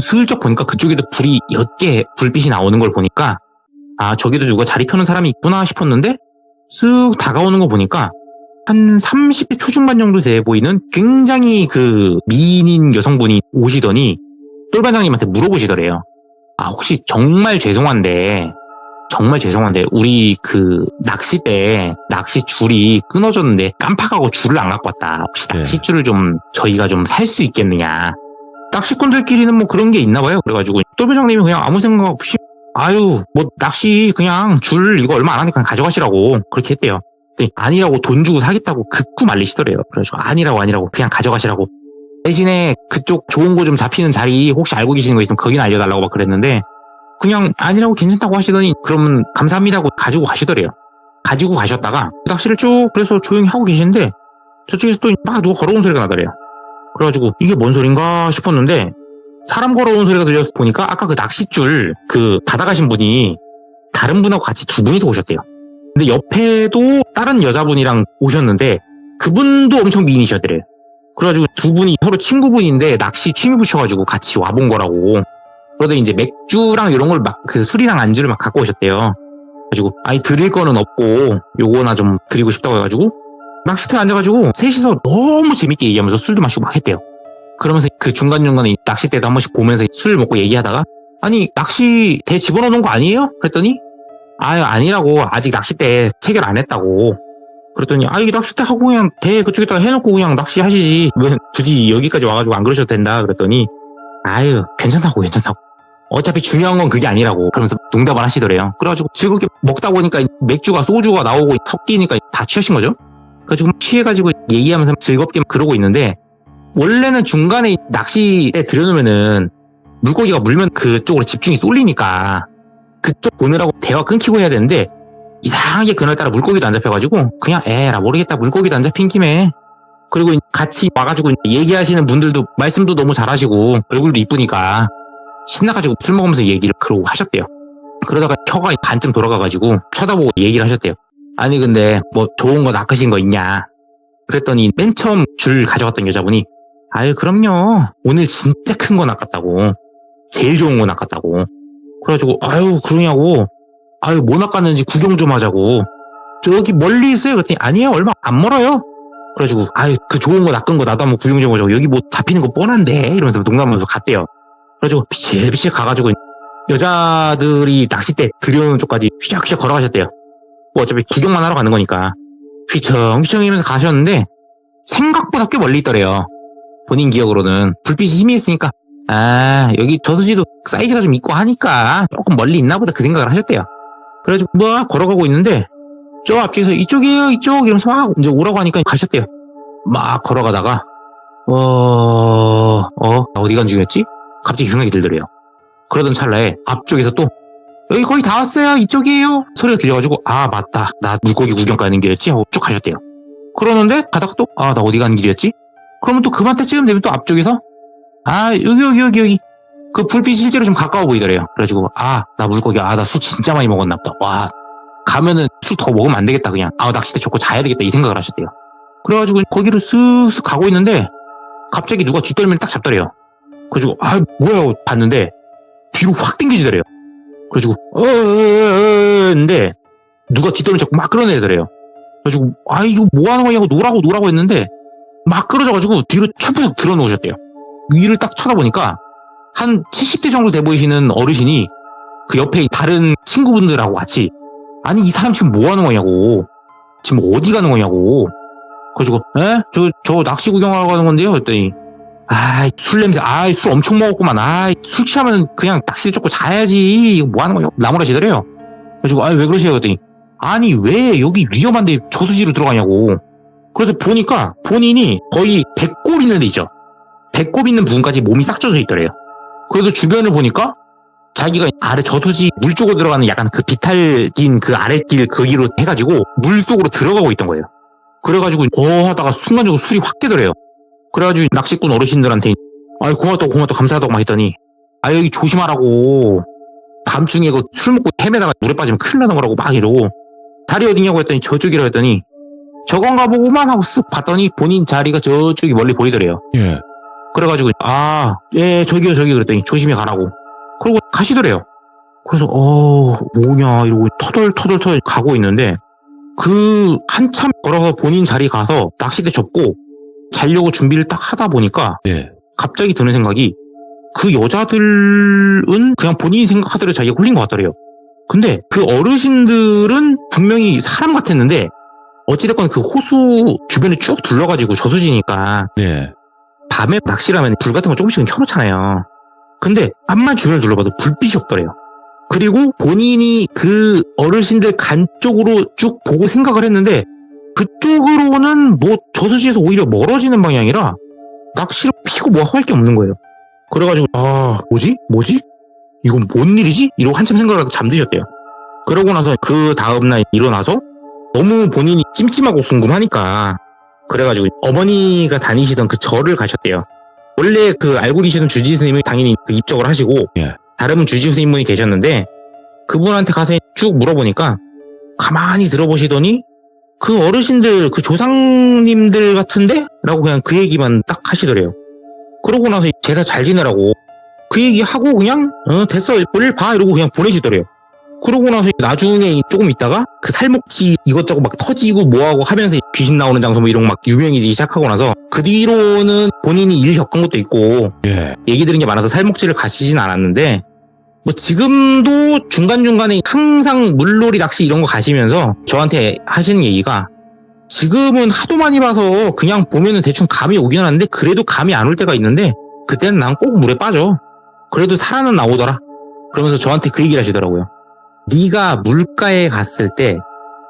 슬쩍 보니까 그쪽에도 불이 몇 개 불빛이 나오는 걸 보니까, 아, 저기도 누가 자리 펴는 사람이 있구나 싶었는데, 쓱 다가오는 거 보니까 한 30대 초중반 정도 돼 보이는 굉장히 그 미인인 여성분이 오시더니 똘반장님한테 물어보시더래요. 아, 혹시 정말 죄송한데 우리 그 낚싯대 낚시 줄이 끊어졌는데 깜빡하고 줄을 안 갖고 왔다. 혹시 네. 낚싯줄을 좀 저희가 좀 살 수 있겠느냐. 낚시꾼들끼리는 뭐 그런 게 있나 봐요. 그래가지고 똘반장님이 그냥 아무 생각 없이 아유, 뭐 낚시 그냥 줄 이거 얼마 안 하니까 가져가시라고 그렇게 했대요. 근데 아니라고 돈 주고 사겠다고 극구 말리시더래요. 그래가지고 아니라고 그냥 가져가시라고. 대신에 그쪽 좋은 거 좀 잡히는 자리 혹시 알고 계시는 거 있으면 거기는 알려달라고 막 그랬는데, 그냥 아니라고 괜찮다고 하시더니 그러면 감사합니다고 가지고 가시더래요. 가지고 가셨다가 낚시를 쭉 그래서 조용히 하고 계시는데 저쪽에서 또 막 누가 걸어온 소리가 나더래요. 그래가지고 이게 뭔 소린가 싶었는데, 사람 걸어온 소리가 들려서 보니까 아까 그 낚싯줄 그 받아가신 분이 다른 분하고 같이 두 분이서 오셨대요. 근데 옆에도 다른 여자분이랑 오셨는데 그분도 엄청 미인이셨대요. 그래가지고 두 분이 서로 친구분인데 낚시 취미 붙여가지고 같이 와본 거라고. 그러더니 이제 맥주랑 이런 걸 막 그 술이랑 안주를 막 갖고 오셨대요. 그래가지고 아니 드릴 거는 없고 요거나 좀 드리고 싶다고 해가지고 낚시터에 앉아가지고 셋이서 너무 재밌게 얘기하면서 술도 마시고 막 했대요. 그러면서 그 중간중간에 낚싯대도 한 번씩 보면서 술 먹고 얘기하다가 아니 낚시대 집어넣는 거 아니에요? 그랬더니 아니라고 아직 낚싯대 체결 안 했다고. 그랬더니 이 낚싯대 하고 그냥 대 그쪽에다가 해놓고 그냥 낚시하시지 왜 굳이 여기까지 와가지고 안 그러셔도 된다 그랬더니 괜찮다고 어차피 중요한 건 그게 아니라고 그러면서 농담을 하시더래요. 그래가지고 즐겁게 먹다 보니까 맥주가 소주가 나오고 섞이니까 다 취하신 거죠. 그래가지고 취해가지고 얘기하면서 즐겁게 그러고 있는데, 원래는 중간에 낚싯대 들여놓으면은 물고기가 물면 그쪽으로 집중이 쏠리니까 그쪽 보느라고 대화 끊기고 해야 되는데, 이상하게 그날따라 물고기도 안 잡혀가지고 그냥 에라 모르겠다 물고기도 안 잡힌 김에, 그리고 같이 와가지고 얘기하시는 분들도 말씀도 너무 잘하시고 얼굴도 이쁘니까 신나가지고 술 먹으면서 얘기를 그러고 하셨대요. 그러다가 혀가 반쯤 돌아가가지고 쳐다보고 얘기를 하셨대요. 아니 근데 뭐 좋은 거 낚으신 거 있냐. 그랬더니 맨 처음 줄 가져갔던 여자분이 그럼요 오늘 진짜 큰 거 낚았다고, 제일 좋은 거 낚았다고. 그래가지고 그러냐고 뭐 낚았는지 구경 좀 하자고. 저기 멀리 있어요. 그랬더니 아니에요 얼마 안 멀어요. 그래가지고 그 좋은 거 낚은 거 나도 한번 구경 좀 하자고. 여기 뭐 잡히는 거 뻔한데 이러면서 농담하면서 갔대요. 그래가지고 비실비실 가가지고 여자들이 낚싯대 들여오는 쪽까지 휘적휘적 걸어가셨대요. 뭐 어차피 구경만 하러 가는 거니까 휘청휘청이면서 가셨는데 생각보다 꽤 멀리 있더래요. 본인 기억으로는 불빛이 희미했으니까 여기 저수지도 사이즈가 좀 있고 하니까 조금 멀리 있나 보다 그 생각을 하셨대요. 그래가지고 막 걸어가고 있는데 저 앞쪽에서 이쪽이에요 이쪽 이러면서 막 이제 오라고 하니까 가셨대요. 막 걸어가다가 어디 간 중이었지? 갑자기 생각이 들더래요. 그러던 찰나에 앞쪽에서 또 여기 거의 다 왔어요 이쪽이에요 소리가 들려가지고 맞다 나 물고기 구경 가는 길이었지 하고 쭉 가셨대요. 그러는데 가다가 또 나 어디 가는 길이었지? 그러면 또 그만때쯤 되면 또 앞쪽에서 여기 그 불빛이 실제로 좀 가까워 보이더래요. 그래가지고 나 물고기 나 술 진짜 많이 먹었나 보다. 와 가면은 술 더 먹으면 안 되겠다. 그냥 낚싯대 줬고 자야 되겠다 이 생각을 하셨대요. 그래가지고 거기를 쓱쓱 가고 있는데 갑자기 누가 뒷덜미를 딱 잡더래요. 그래가지고 뭐야 봤는데 뒤로 확 당기시더래요. 그래가지고 근데 누가 뒷덜미 잡고 막 끌어내더래요. 그래가지고 이거 뭐 하는 거냐고 노라고 했는데 막 끌어져가지고 뒤로 촥 들어놓으셨대요. 위를 딱 쳐다보니까 한 70대 정도 돼 보이시는 어르신이 그 옆에 다른 친구분들하고 같이 이 사람 지금 뭐 하는 거냐고, 지금 어디 가는 거냐고. 그래가지고 저 낚시 구경하러 가는 건데요 그랬더니 술 냄새 술 엄청 먹었구만. 술 취하면 그냥 낚시 쫓고 자야지 이거 뭐 하는 거냐고 나무라시더래요. 그래가지고 왜 그러세요 그랬더니 왜 여기 위험한데 저수지로 들어가냐고. 그래서 보니까 본인이 거의 배꼽 있는 데 있죠. 배꼽 있는 부분까지 몸이 싹 젖어 있더래요. 그래도 주변을 보니까 자기가 아래 저수지 물 쪽으로 들어가는 약간 그 비탈긴 그 아랫길 거기로 해가지고 물 속으로 들어가고 있던 거예요. 그래가지고 하다가 순간적으로 술이 확 깨더래요. 그래가지고 낚시꾼 어르신들한테 고맙다고 감사하다고 막 했더니 여기 조심하라고, 밤중에 그 술 먹고 헤매다가 물에 빠지면 큰일 나는 거라고 막 이러고, 자리 어디냐고 했더니 저쪽이라고 했더니 저건가 보고만 하고 쓱 봤더니 본인 자리가 저쪽이 멀리 보이더래요. 예. 그래가지고 예 저기요 그랬더니 조심히 가라고 그러고 가시더래요. 그래서 뭐냐 이러고 터덜 가고 있는데, 그 한참 걸어서 본인 자리 가서 낚싯대 접고 자려고 준비를 딱 하다 보니까 예. 갑자기 드는 생각이, 그 여자들은 그냥 본인이 생각하더라도 자기가 홀린 것 같더래요. 근데 그 어르신들은 분명히 사람 같았는데, 어찌됐건 그 호수 주변에 쭉 둘러가지고 저수지니까 예. 밤에 낚시를 하면 불 같은 거 조금씩은 켜놓잖아요. 근데 앞만 주변을 둘러봐도 불빛이 없더래요. 그리고 본인이 그 어르신들 간 쪽으로 쭉 보고 생각을 했는데, 그쪽으로는 뭐 저수지에서 오히려 멀어지는 방향이라 낚시를 피고 뭐 할 게 없는 거예요. 그래가지고 뭐지? 이건 뭔 일이지? 이러고 한참 생각을 하다 잠드셨대요. 그러고 나서 그 다음날 일어나서 너무 본인이 찜찜하고 궁금하니까 그래가지고 어머니가 다니시던 그 절을 가셨대요. 원래 그 알고 계시던 주지 스님이 당연히 그 입적을 하시고, 예. 다른 주지 스님분이 계셨는데 그분한테 가서 쭉 물어보니까 가만히 들어보시더니 그 어르신들 그 조상님들 같은데? 라고 그냥 그 얘기만 딱 하시더래요. 그러고 나서 제사 잘 지내라고 그 얘기하고 그냥 됐어 볼일 봐 이러고 그냥 보내시더래요. 그러고 나서 나중에 조금 있다가 그 살목지 이것저것 막 터지고 뭐하고 하면서 귀신 나오는 장소 뭐 이런 거 막 유명해지기 시작하고 나서, 그 뒤로는 본인이 일 겪은 것도 있고 예. 얘기 들은 게 많아서 살목지를 가시진 않았는데, 뭐 지금도 중간중간에 항상 물놀이 낚시 이런 거 가시면서 저한테 하시는 얘기가, 지금은 하도 많이 봐서 그냥 보면은 대충 감이 오긴 하는데 그래도 감이 안 올 때가 있는데 그때는 난 꼭 물에 빠져. 그래도 살아는 나오더라. 그러면서 저한테 그 얘기를 하시더라고요. 네가 물가에 갔을 때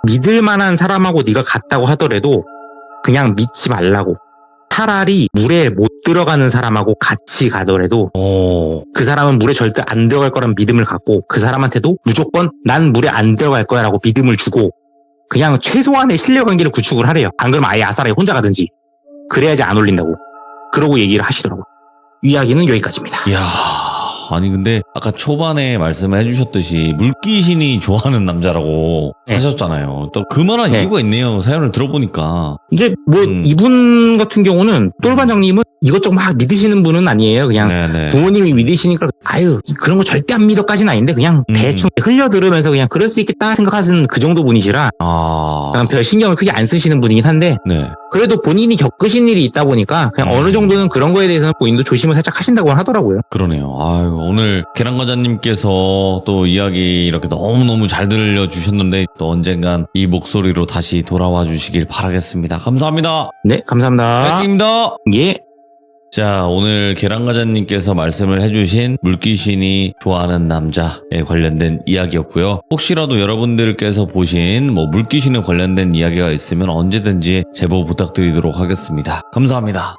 믿을 만한 사람하고 네가 갔다고 하더라도 그냥 믿지 말라고. 차라리 물에 못 들어가는 사람하고 같이 가더라도 그 사람은 물에 절대 안 들어갈 거란 믿음을 갖고 그 사람한테도 무조건 난 물에 안 들어갈 거야 라고 믿음을 주고 그냥 최소한의 신뢰관계를 구축을 하래요. 안 그러면 아예 아싸라에 혼자 가든지. 그래야지 안 올린다고. 그러고 얘기를 하시더라고요. 이야기는 여기까지입니다. 이야, 아니 근데 아까 초반에 말씀해 주셨듯이 물귀신이 좋아하는 남자라고 네. 하셨잖아요. 또 그만한 네. 이유가 있네요. 사연을 들어보니까. 이제 뭐 이분 같은 경우는 똘반장님은 이것저것 막 믿으시는 분은 아니에요. 그냥 네네. 부모님이 믿으시니까 그런 거 절대 안 믿어까지는 아닌데 그냥 대충 흘려들으면서 그냥 그럴 수 있겠다 생각하시는 그 정도 분이시라 그냥 별 신경을 크게 안 쓰시는 분이긴 한데, 네. 그래도 본인이 겪으신 일이 있다 보니까 그냥 어느 정도는 그런 거에 대해서는 본인도 조심을 살짝 하신다고 하더라고요. 그러네요. 아유, 오늘 계란과자님께서 또 이야기 이렇게 너무너무 잘 들려주셨는데 또 언젠간 이 목소리로 다시 돌아와 주시길 바라겠습니다. 감사합니다. 네, 감사합니다. 파이팅입니다. 예. 자, 오늘 계란과자님께서 말씀을 해주신 물귀신이 좋아하는 남자에 관련된 이야기였고요. 혹시라도 여러분들께서 보신 물귀신에 관련된 이야기가 있으면 언제든지 제보 부탁드리도록 하겠습니다. 감사합니다.